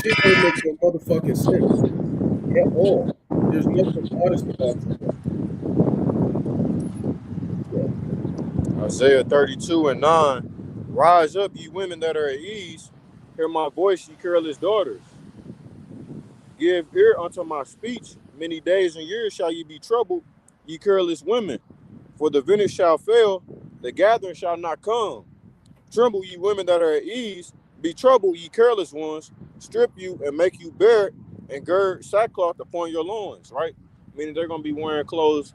S2: Shit don't make no motherfucking sense at all. There's nothing modest about you. So,
S1: Isaiah 32 and 9. Rise up, ye women that are at ease. Hear my voice, ye careless daughters. Give ear unto my speech. Many days and years shall ye be troubled, ye careless women. For the vintage shall fail, the gathering shall not come. Tremble, ye women that are at ease. Be troubled, ye careless ones. Strip you and make you bare, and gird sackcloth upon your loins. Right? Meaning they're going to be wearing clothes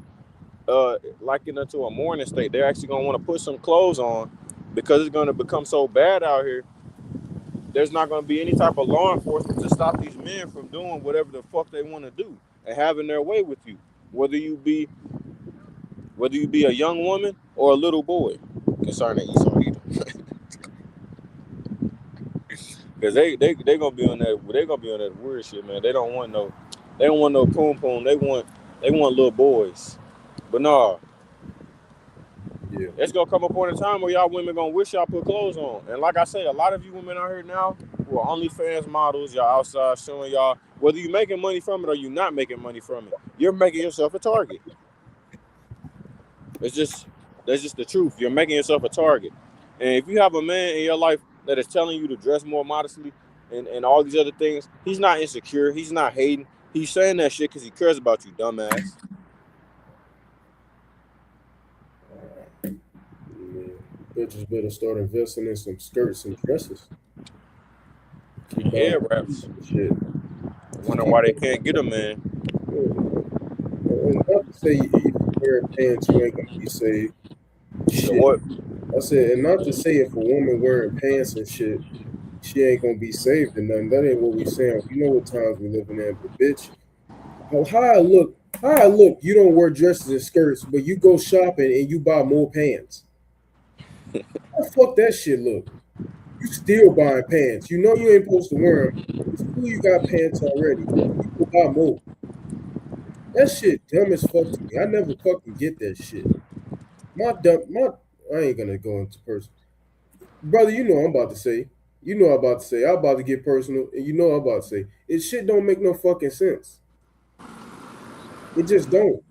S1: likened into a mourning state. They're actually going to want to put some clothes on because it's going to become so bad out here there's not going to be any type of law enforcement to stop these men from doing whatever the fuck they want to do and having their way with you, whether you be a young woman or a little boy, concerning Esau Edom. Because they gonna be on that weird shit, man. They don't want no poom poom. They want little boys. But nah,
S2: Yeah.
S1: it's gonna come a point in time where y'all women gonna wish y'all put clothes on. And like I say, a lot of you women out here now who are OnlyFans models, y'all outside showing y'all, whether you making money from it or you not making money from it, you're making yourself a target. That's just the truth. You're making yourself a target. And if you have a man in your life that is telling you to dress more modestly and all these other things, he's not insecure. He's not hating. He's saying that shit because he cares about you, dumbass.
S2: Bitches better start investing in some skirts and dresses.
S1: Yeah, raps.
S2: Shit.
S1: Wonder why they can't get a man.
S2: And not to say if you wear pants, you ain't gonna be saved. Shit.
S1: What?
S2: I said, and not to say if a woman wearing pants and shit, she ain't gonna be saved or nothing. That ain't what we saying. You know what times we living in, but bitch, how I look, you don't wear dresses and skirts, but you go shopping and you buy more pants. How fuck that shit look? You still buying pants. You know you ain't supposed to wear them. It's cool you got pants already. You go buy more. That shit dumb as fuck to me. I never fucking get that shit. I ain't gonna go into person. Brother, you know I'm about to say. You know I'm about to say. I'm about to get personal, and you know I'm about to say. It shit don't make no fucking sense. It just don't.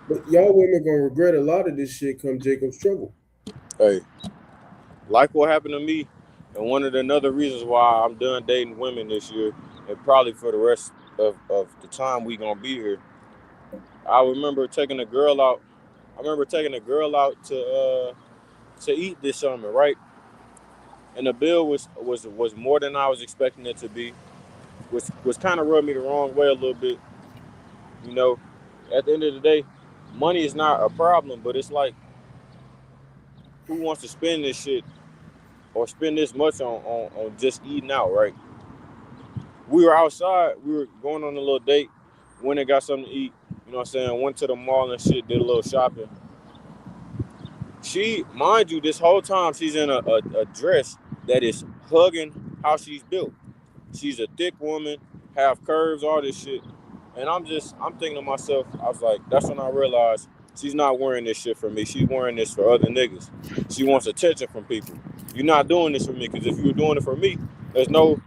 S2: But y'all women gonna regret a lot of this shit come Jacob's trouble.
S1: Hey, like what happened to me, and one of the another reasons why I'm done dating women this year, and probably for the rest of the time we gonna be here. I remember taking a girl out. To eat this summer, right? And the bill was more than I was expecting it to be, which was kind of rubbed me the wrong way a little bit. You know, at the end of the day, money is not a problem, but it's like, who wants to spend this shit or spend this much on just eating out, right? We were outside, we were going on a little date, went and got something to eat, you know what I'm saying? Went to the mall and shit, did a little shopping. She, mind you, this whole time she's in a dress that is hugging how she's built. She's a thick woman, have curves, all this shit. And I'm thinking to myself, I was like, that's when I realized she's not wearing this shit for me. She's wearing this for other niggas. She wants attention from people. You're not doing this for me, because if you were doing it for me, there's no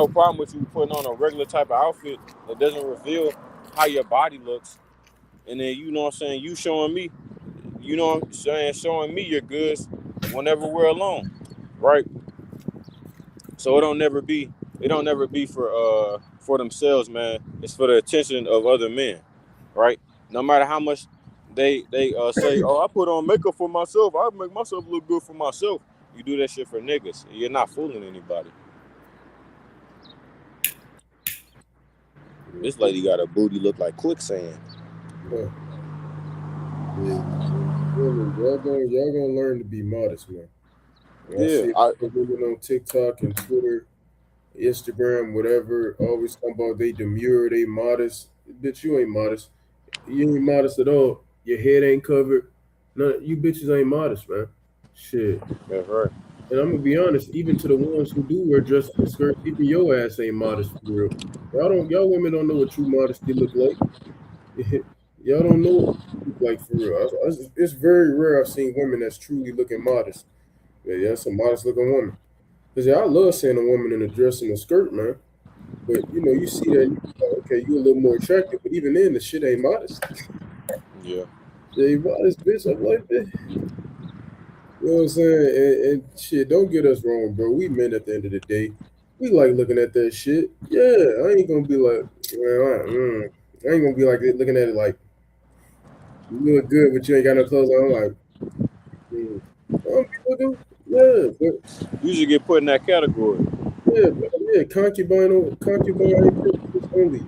S1: problem with you putting on a regular type of outfit that doesn't reveal how your body looks. And then, you know what I'm saying, you showing me, you know what I'm saying, showing me your goods whenever we're alone, right? So it don't never be for themselves, man. It's for the attention of other men, right? No matter how much they say, oh, I put on makeup for myself, I make myself look good for myself. You do that shit for niggas. You're not fooling anybody. This lady got a booty look like quicksand.
S2: Yeah. Y'all gonna learn to be modest, man. I see women on TikTok and Twitter, Instagram, whatever, always talking about they demure, they modest. Bitch, you ain't modest. You ain't modest at all. Your head ain't covered. None, you bitches ain't modest, man. Shit.
S1: That's right.
S2: And I'm gonna be honest, even to the ones who do wear dresses and skirts, even your ass ain't modest for real. Y'all women don't know what true modesty look like. Y'all don't know what it look like for real. It's very rare I've seen women that's truly looking modest. Yeah, that's a modest looking woman. Cause I love seeing a woman in a dress and a skirt, man. But you know, you see that, and you're like, okay, you a little more attractive. But even then, the shit ain't modest.
S1: Yeah.
S2: Yeah, you modest, bitch. I'm like that. You know what I'm saying? And shit, don't get us wrong, bro. We men at the end of the day. We like looking at that shit. Yeah, I ain't gonna be like, I ain't gonna be like looking at it like, you look good, but you ain't got no clothes on. I'm like, yeah, but
S1: you should get put in that category.
S2: Yeah, concubine only.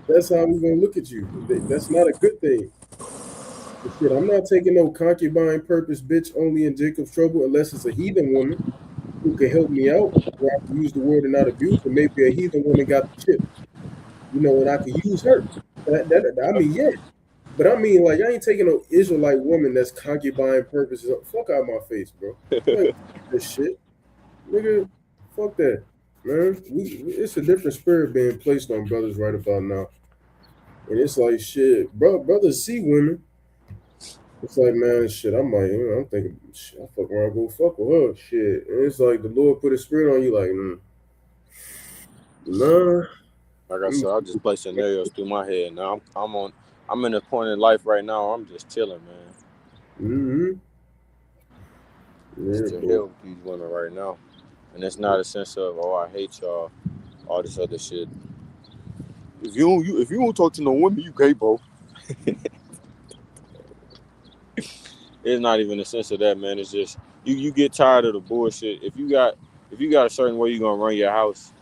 S2: That's how we gonna look at you. That's not a good thing. But shit, I'm not taking no concubine purpose bitch only in Jacob's trouble unless it's a heathen woman. who can help me out, where I can use the word and not abuse, and maybe a heathen woman got the chip, and I could use her. I mean, yeah. But I mean, like, I ain't taking no Israelite woman that's concubine purposes. Fuck out my face, bro. I ain't this shit. Nigga, fuck that. Man, it's a different spirit being placed on brothers right about now. And it's like, shit, brothers see women. It's like, man, shit, I'm thinking, shit, I fuck around, go fuck with her, shit. And it's like the Lord put a spirit on you, like, nah.
S1: Like I said, I just play scenarios through my head. Now I'm in a point in life right now. I'm just chilling, man.
S2: Yeah,
S1: Just to help these women right now, and it's not a sense of I hate y'all, all this other shit. If you don't talk to no women, you gay, bro. It's not even a sense of that, man. It's just you get tired of the bullshit. If you got a certain way you're gonna run your house,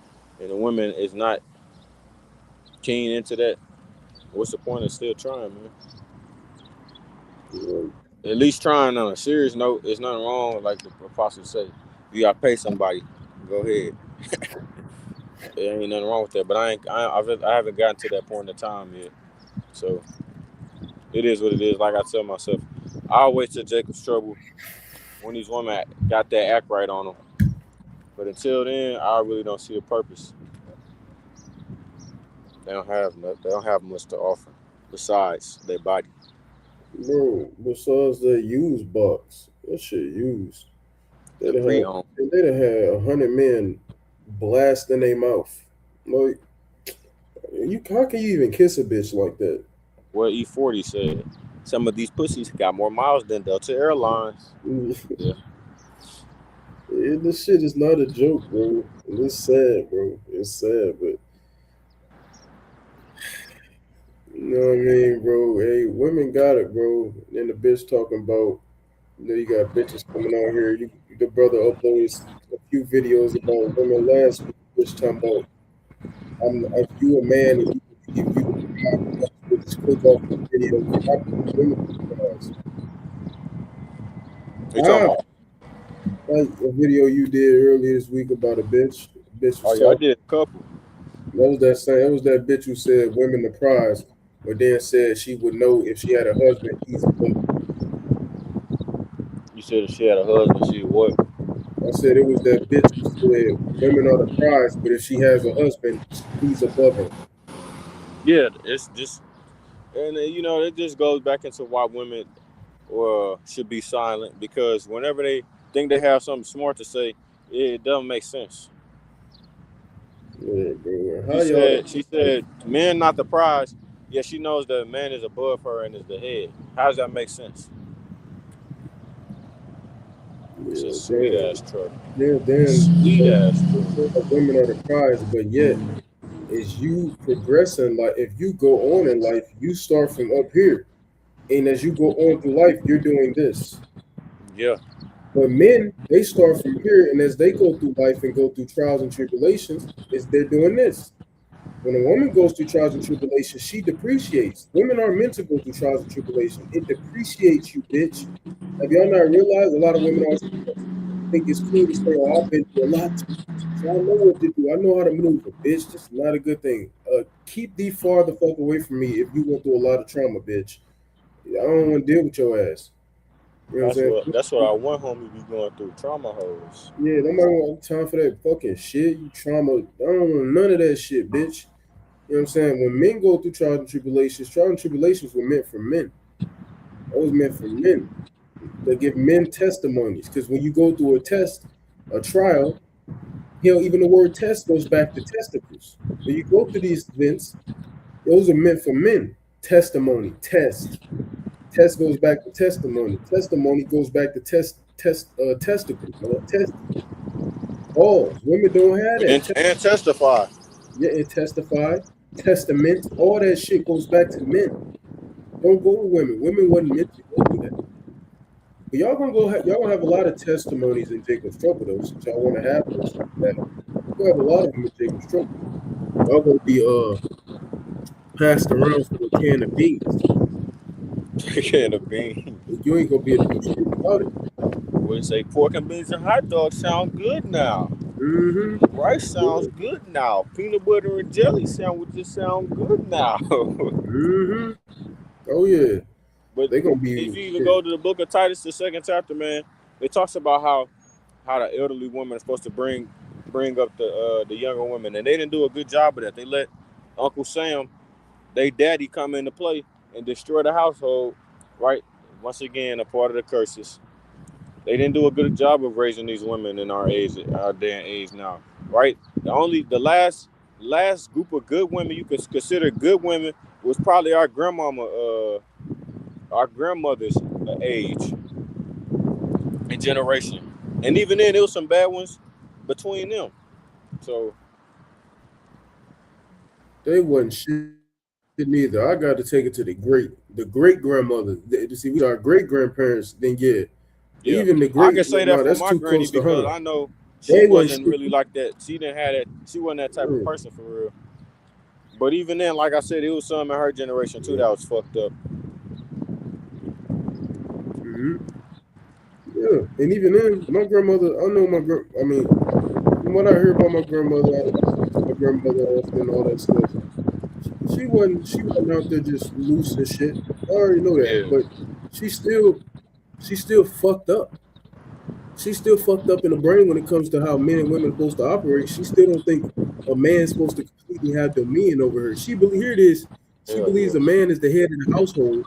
S1: and the woman is not keen into that, what's the point of still trying, man?
S2: Yeah.
S1: At least trying on a serious note. There's nothing wrong, like the apostle say. You gotta pay somebody. Go ahead. There ain't nothing wrong with that. But I haven't gotten to that point in time yet. So it is what it is. Like I tell myself, I always to Jacob's trouble when these women got that act right on them. But until then, I really don't see a purpose. They don't have much to offer besides their body.
S2: Bro, besides that used box, that shit used.
S1: The pre-owned.
S2: They'd have had 100 men blast in their mouth. Like, how can you even kiss a bitch like that?
S1: What E40 said. Some of these pussies got more miles than Delta Airlines. Yeah.
S2: This shit is not a joke, bro. It's sad, bro. It's sad, but you know what I mean, bro? Hey, women got it, bro. Then the bitch talking about, you got bitches coming out here. The brother uploaded a few videos about women last week. Bitch talking about, if you a man and you just click off the video. Women
S1: You talking about?
S2: Like a video you did earlier this week about a bitch.
S1: Oh yeah, I did a couple.
S2: That was that bitch who said women the prize, but then said she would know if she had a husband, he's a woman.
S1: You said if she had a husband, she would what?
S2: I said it was that bitch who said women are the prize, but if she has a husband, he's above her.
S1: Yeah, it's just, and it just goes back into why women should be silent, because whenever they think they have something smart to say, it doesn't make sense.
S2: Yeah,
S1: she said men not the prize. Yeah, she knows that man is above her and is the head. How does that make sense? It's a sweet ass truck.
S2: Sweet ass truck. Women are the prize, but yet, as you progressing, like if you go on in life, you start from up here, and as you go on through life, you're doing this.
S1: Yeah.
S2: But men, they start from here, and as they go through life and go through trials and tribulations, they're doing this. When a woman goes through trials and tribulations, she depreciates. Women aren't meant to go through trials and tribulations. It depreciates you, bitch. Have y'all not realized a lot of women think it's cool to say, "Oh, I've been through a lot, so I know what to do. I know how to maneuver, bitch." This is not a good thing. Keep thee far the fuck away from me if you went through a lot of trauma, bitch. I don't want to deal with your ass. You know what I'm saying?
S1: That's what I want homie be going through, trauma hoes.
S2: Yeah, nobody want time for that fucking shit. You trauma. I don't want none of that shit, bitch. You know what I'm saying? When men go through trials and tribulations were meant for men. That was meant for men. To give men testimonies. Because when you go through a trial, even the word test goes back to testicles. When you go through these events, those are meant for men. Testimony, test. Test goes back to testimony. Testimony goes back to testicles. Test. Oh, women don't have that.
S1: And testify.
S2: Yeah, and testify, testament, all that shit goes back to men. Don't go with women. Women wasn't meant to go through that. But y'all gonna have a lot of testimonies in Jacob's trouble though, since y'all want to have those. You'll have a lot of them in Jacob's trouble. Y'all gonna be passed around for a can of beans.
S1: Can of beans.
S2: You ain't gonna be able to do shit about it.
S1: what they say, pork and beans and hot dogs sound good now.
S2: Mm-hmm.
S1: Rice sounds good now. Peanut butter and jelly sandwiches sound good now.
S2: Mm-hmm. Oh yeah.
S1: But
S2: They gonna
S1: if
S2: be
S1: you even
S2: shit.
S1: go to the book of Titus, the second chapter, man, it talks about how the elderly women are supposed to bring up the younger women, and they didn't do a good job of that. They let Uncle Sam, they daddy, come into play and destroy the household. Right? Once again, a part of the curses. They didn't do a good job of raising these women in our day and age now. Right? The last group of good women you could consider good women was probably our grandmother's age and generation. And even then, there was some bad ones between them. So
S2: They wasn't shit neither. I got to take it to the great grandmother. See, we our great grandparents. Then yeah,
S1: yeah,
S2: even the
S1: I
S2: great.
S1: can say that
S2: No,
S1: for
S2: that's
S1: my
S2: too
S1: granny
S2: close to
S1: because
S2: home.
S1: I know she
S2: They wasn't
S1: wasn't
S2: shit.
S1: really like that. She didn't have that. She wasn't that type of person for real. But even then, like I said, it was some in her generation too
S2: Yeah.
S1: that was fucked up.
S2: Mm-hmm. Yeah, and even then, my grandmother. I know my grand. I mean, from what I hear about my grandmother, I speak to my grandmother often, all that stuff. She wasn't out there just loose and shit. I already know that,
S1: Yeah,
S2: but she still she's still fucked up. She's still fucked up in the brain when it comes to how men and women are supposed to operate. She still don't think a man's supposed to completely have dominion over her. Here it is. She
S1: hell yeah.
S2: believes a man is the head of the household.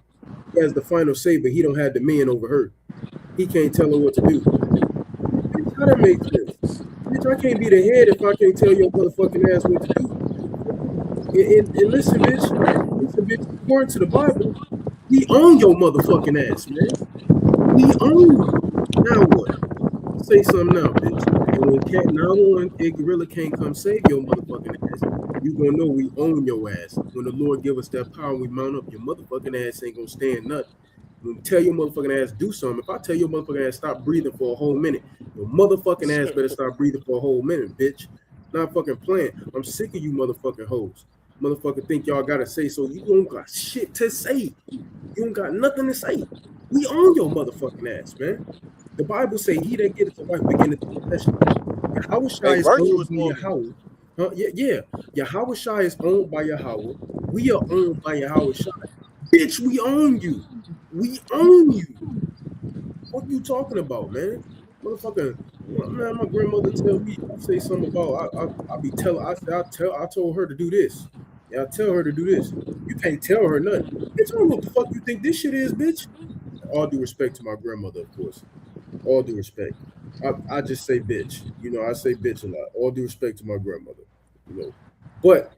S2: He has the final say, but he don't have dominion over her. He can't tell her what to do. Bitch, how that makes sense? Bitch, I can't be the head if I can't tell your motherfucking ass what to do. And listen, bitch. Listen, bitch. According to the Bible, we own your motherfucking ass, man. We own you. Now what? Say something now, bitch. And when Cat 911 Kid Gorilla can't come save your motherfucking ass, you gonna know we own your ass. When the Lord give us that power and we mount up, your motherfucking ass ain't gonna stand nothing. When we tell your motherfucking ass do something, if I tell your motherfucking ass stop breathing for a whole minute, your motherfucking ass better stop breathing for a whole minute, bitch. Not fucking playing. I'm sick of you motherfucking hoes. Motherfucker think y'all gotta say so. You don't got shit to say. You don't got nothing to say. We own your motherfucking ass, man. The Bible say he that getteth a wife beginneth a possession. Yahweh
S1: A
S2: Shai is owned
S1: virtuous
S2: by
S1: woman.
S2: Yahweh. Huh? Yeah, yeah. Yahweh Shai is owned by Yahweh. We are owned by Yahweh Shai. Bitch, we own you. We own you. What you talking about, man? Motherfucker, man, my grandmother tell me, I say something about, I be telling, I told her to do this. Yeah, I tell her to do this. You can't tell her nothing. Bitch, I don't know what the fuck you think this shit is, bitch. All due respect to my grandmother, of course. All due respect. I just say bitch. You know, I say bitch a lot. All due respect to my grandmother. You know. But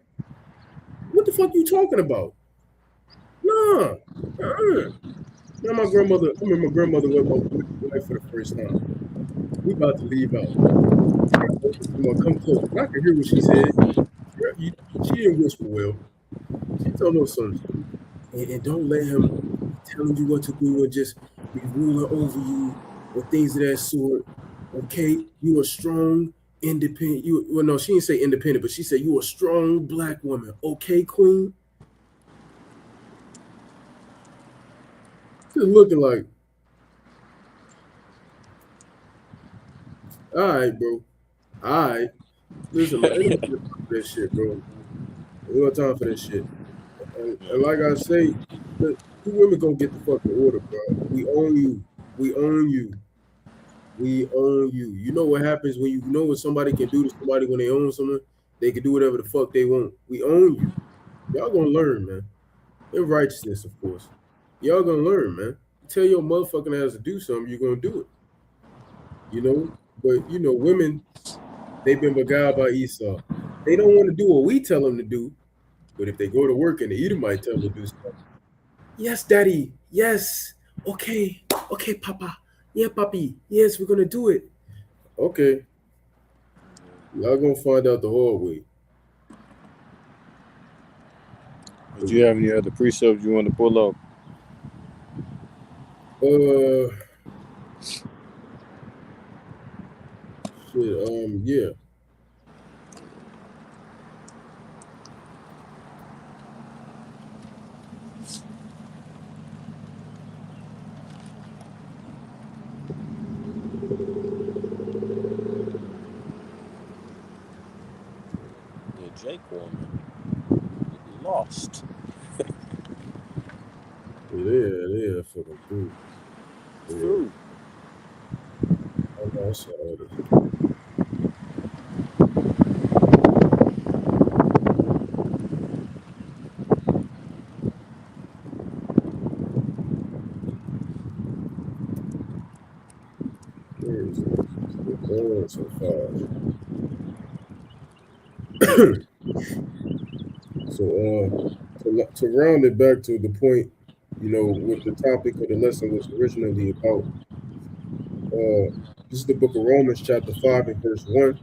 S2: what the fuck you talking about? Nah. Now my grandmother, I remember my grandmother was my wife for the first time. We about to leave out. Come on, come close. I can hear what she said. She didn't whisper well. She told us something. And don't let him be telling you what to do and just be ruling over you or things of that sort. Okay, you a strong, independent. You well, no, she didn't say independent, but she said you a strong black woman. Okay, queen. Just looking like, all right, bro. All right. Listen, man, ain't no time for that shit, bro. Ain't no time for that shit. And like I say, you women gonna get the fucking order, bro. We own you. We own you. We own you. You know what happens when you know what somebody can do to somebody when they own someone? They can do whatever the fuck they want. We own you. Y'all gonna learn, man. In righteousness, of course. Y'all gonna learn, man. Tell your motherfucking ass to do something, you're gonna do it. You know? But you know, women, they've been beguiled by Esau. They don't want to do what we tell them to do, but if they go to work and the Edomite tell them to do something, yes, daddy, yes, okay, okay, papa, yeah, papi, yes, we're gonna do it. Okay, y'all gonna find out the hard way.
S1: Did you have any other precepts you want to pull up?
S2: Uh, shit. Yeah.
S1: Jake Foreman lost.
S2: They are fucking through.
S1: Through.
S2: I saw it. Where is it? Oh, so far. To round it back to the point, what the topic of the lesson was originally about. This is the book of Romans, chapter 5 and verse 1.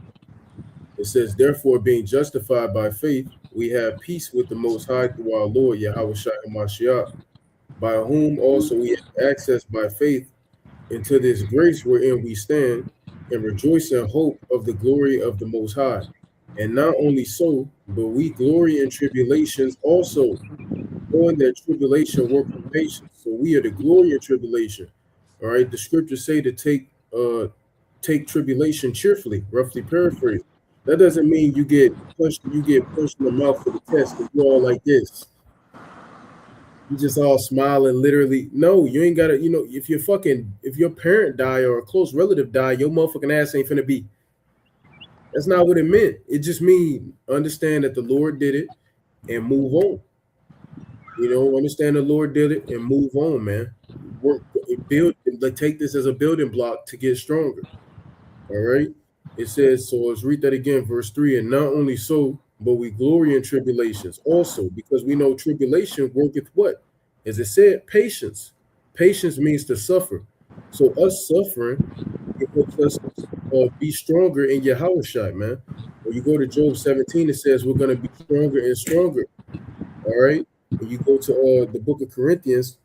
S2: It says, therefore, being justified by faith, we have peace with the Most High through our Lord Yahushua HaMashiach, by whom also we have access by faith into this grace wherein we stand, and rejoice in hope of the glory of the Most High. And not only so, but we glory in tribulations also, knowing that tribulation worketh patience. So we are the glory in tribulation. All right. The scriptures say to take tribulation cheerfully, roughly paraphrase. That doesn't mean you get punched in the mouth for the test and you're all like this. You just all smiling, literally. No, you ain't gotta, if your parent die or a close relative die, your motherfucking ass ain't finna be. That's not what it meant. It just mean understand that the Lord did it and move on. Understand the Lord did it and move on, man. Take this as a building block to get stronger. All right. It says, so let's read that again, verse 3. And not only so, but we glory in tribulations also, because we know tribulation worketh what? As it said, patience. Patience means to suffer. So us suffering, it helps us be stronger in Yahushua, man. When you go to Job 17, it says we're going to be stronger and stronger. All right. When you go to the book of Corinthians,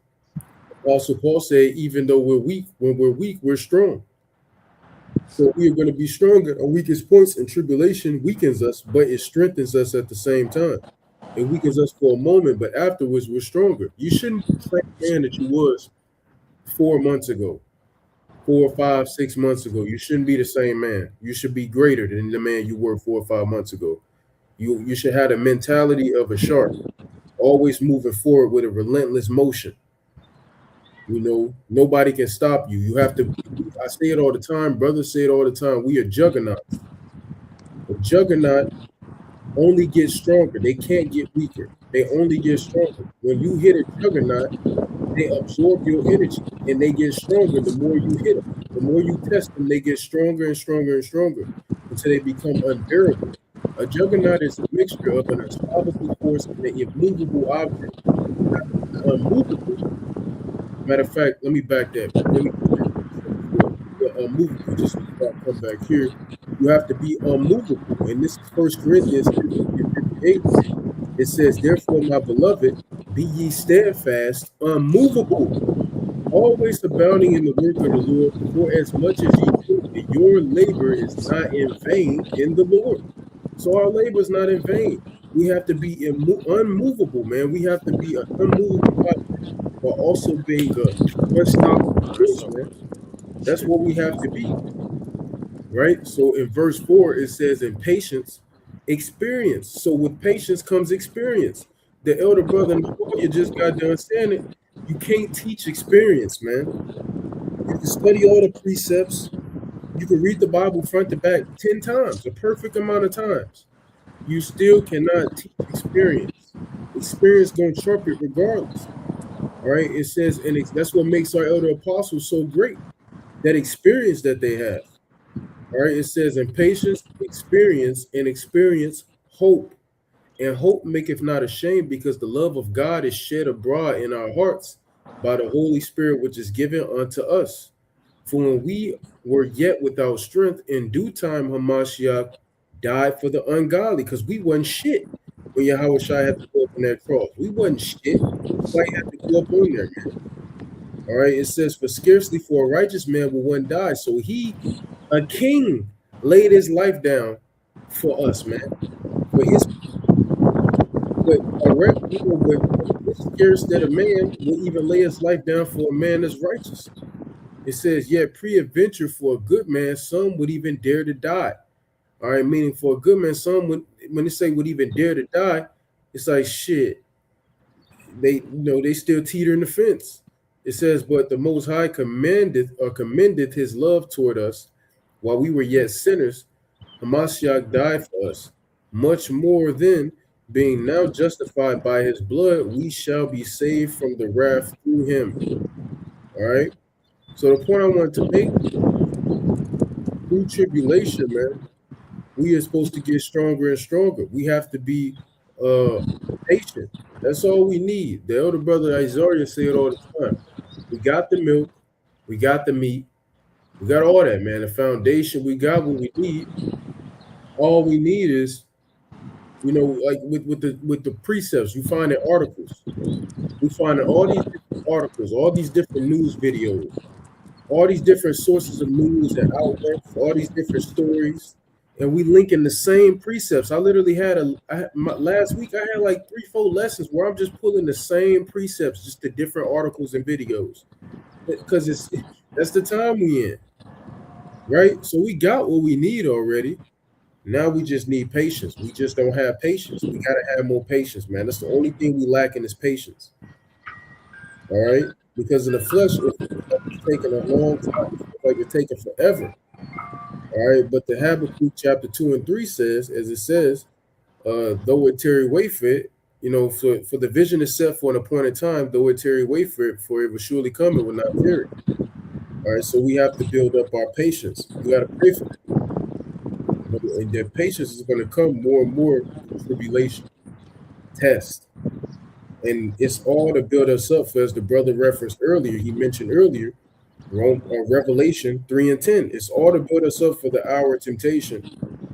S2: Apostle Paul said, even though we're weak, when we're weak, we're strong. So we are going to be stronger at our weakest points, and tribulation weakens us, but it strengthens us at the same time. It weakens us for a moment, but afterwards we're stronger. You shouldn't be the same man that you was 4 months ago, 4, 5, 6 months ago. You shouldn't be the same man. You should be greater than the man you were 4 or 5 months ago. You should have the mentality of a shark, always moving forward with a relentless motion. Nobody can stop you. You have to, I say it all the time, brothers say it all the time, we are juggernauts. A juggernaut only gets stronger. They can't get weaker. They only get stronger. When you hit a juggernaut, they absorb your energy and they get stronger the more you hit them. The more you test them, they get stronger and stronger and stronger until they become unbearable. A juggernaut is a mixture of an unstoppable force and an immovable object. Unmovable. Matter of fact, let me back that. Unmovable, just come back here. You have to be unmovable. And this is 1 Corinthians 58. It says, therefore, my beloved, be ye steadfast, unmovable, always abounding in the work of the Lord, for as much as ye do, your labor is not in vain in the Lord. So our labor is not in vain. We have to be unmovable, man. We have to be an unmovable object, while also being unstoppable force, man. That's what we have to be, right? So in verse 4, it says, in patience, experience. So with patience comes experience. The elder brother, you just got done saying it. You can't teach experience, man. You can study all the precepts. You can read the Bible front to back 10 times, a perfect amount of times. You still cannot teach experience. Experience gonna trump it regardless. All right. It says, and that's what makes our elder apostles so great. That experience that they have. All right. It says, in patience, experience, and experience, hope. And hope maketh not ashamed, because the love of God is shed abroad in our hearts by the Holy Spirit, which is given unto us. For when we were yet without strength, in due time Hamashiach died for the ungodly, because we wasn't shit when Yahushua had to go up on that cross. We wasn't shit. Why he had to go up on there, man? All right, it says, for scarcely for a righteous man will one die. So he, a king, laid his life down for us, man. For his, but it's scarce that a man will even lay his life down for a man that's righteous. It says, yet pre-adventure for a good man, some would even dare to die. All right, meaning for a good man, some would, when they say would even dare to die, it's like shit. They still teetering the fence. It says, but the Most High commendeth his love toward us while we were yet sinners. Hamashiach died for us. Much more then, being now justified by his blood, we shall be saved from the wrath through him. All right. So the point I wanted to make, through tribulation, man, we are supposed to get stronger and stronger. We have to be patient. That's all we need. The elder brother Isaiah said all the time. We got the milk, we got the meat, we got all that, man. The foundation, we got what we need. All we need is, like with the precepts, you find the articles. We find all these different articles, all these different news videos, all these different sources of news and outlets, all these different stories, and we link in the same precepts. I literally had last week I had like 3-4 lessons where I'm just pulling the same precepts, just the different articles and videos, because that's the time we in, right? So we got what we need already. Now we just need patience. We just don't have patience. We gotta have more patience, man. That's the only thing we lacking is patience. All right, because in the flesh, it's taking a long time. It's like it's taking forever. All right, but the Habakkuk chapter 2 and 3 says, as it says, though it tarry wait for it, for the vision is set for an appointed time, though it tarry wait for it will surely come, it will not tarry. All right, so we have to build up our patience. We got to pray for it. And that patience is going to come more and more through tribulation, test. And it's all to build us up for, as the brother referenced earlier, he mentioned earlier, Revelation 3 and 10. It's all to build us up for the hour of temptation,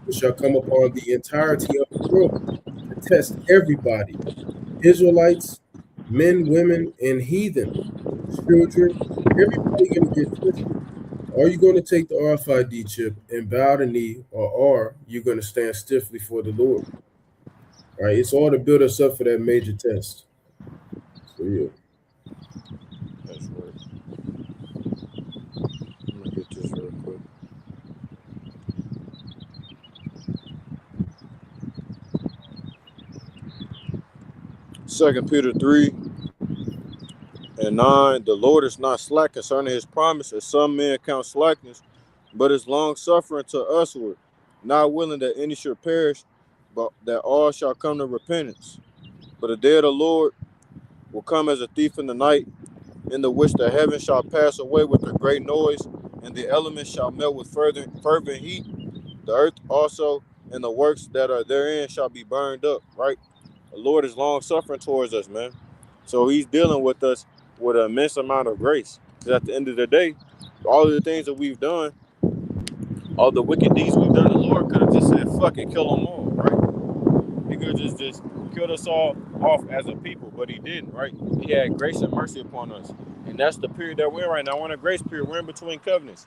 S2: which shall come upon the entirety of the world to test everybody, Israelites, men, women, and heathen, children, everybody going to get twisted. Are you going to take the RFID chip and bow the knee, or are you going to stand stiffly for the Lord? All right, it's all to build us up for that major test. So yeah.
S1: That's right. I'm gonna get this real quick. Second Peter 3 and 9. The Lord is not slack concerning his promise, as some men count slackness, but is long suffering to usward, not willing that any should perish, but that all shall come to repentance. But the day of the Lord will come as a thief in the night, in the which the heavens shall pass away with a great noise, and the elements shall melt with fervent heat. The earth also and the works that are therein shall be burned up, right? The Lord is long suffering towards us, man. So he's dealing with us with an immense amount of grace. Because at the end of the day, all of the things that we've done, all the wicked deeds we've done, the Lord could have just said, fuck it, kill them all, right? He could have just killed us all off as a people, but he didn't, right? He had grace and mercy upon us. And that's the period that we're in right now. We're in a grace period. We're in between covenants.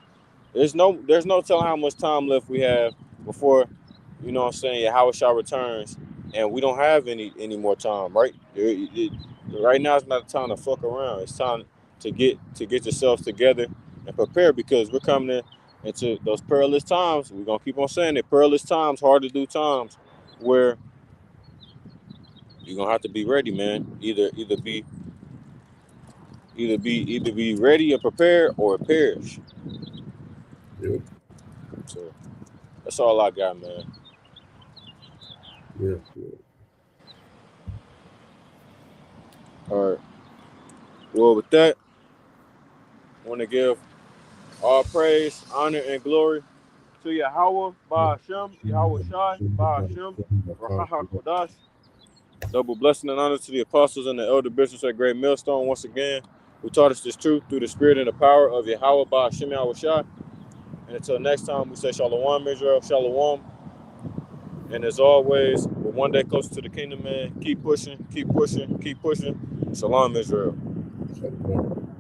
S1: There's no telling how much time left we have before, you know what I'm saying, Yahweh returns, and we don't have any more time, right? Right now it's not the time to fuck around. It's time to get yourselves together and prepare, because we're coming into those perilous times. We're gonna keep on saying it, perilous times, hard to do times, where you're gonna have to be ready, man. Either be ready and prepared, or perish.
S2: Yep.
S1: So that's all I got, man.
S2: Yeah.
S1: All right. Well, with that, I want to give all praise, honor, and glory to Yahweh, Ba'ashem, Yahweh Shai, Ba'ashem, Rahaha Kodash. Double blessing and honor to the apostles and the elder bishops at Great Millstone once again, who taught us this truth through the spirit and the power of Yahweh, Ba'ashem, Yahweh Shai. And until next time, we say Shalom, Israel, Shalom. And as always, we're one day closer to the kingdom, man. Keep pushing, keep pushing, keep pushing. Shalom, Israel.
S2: Shalom.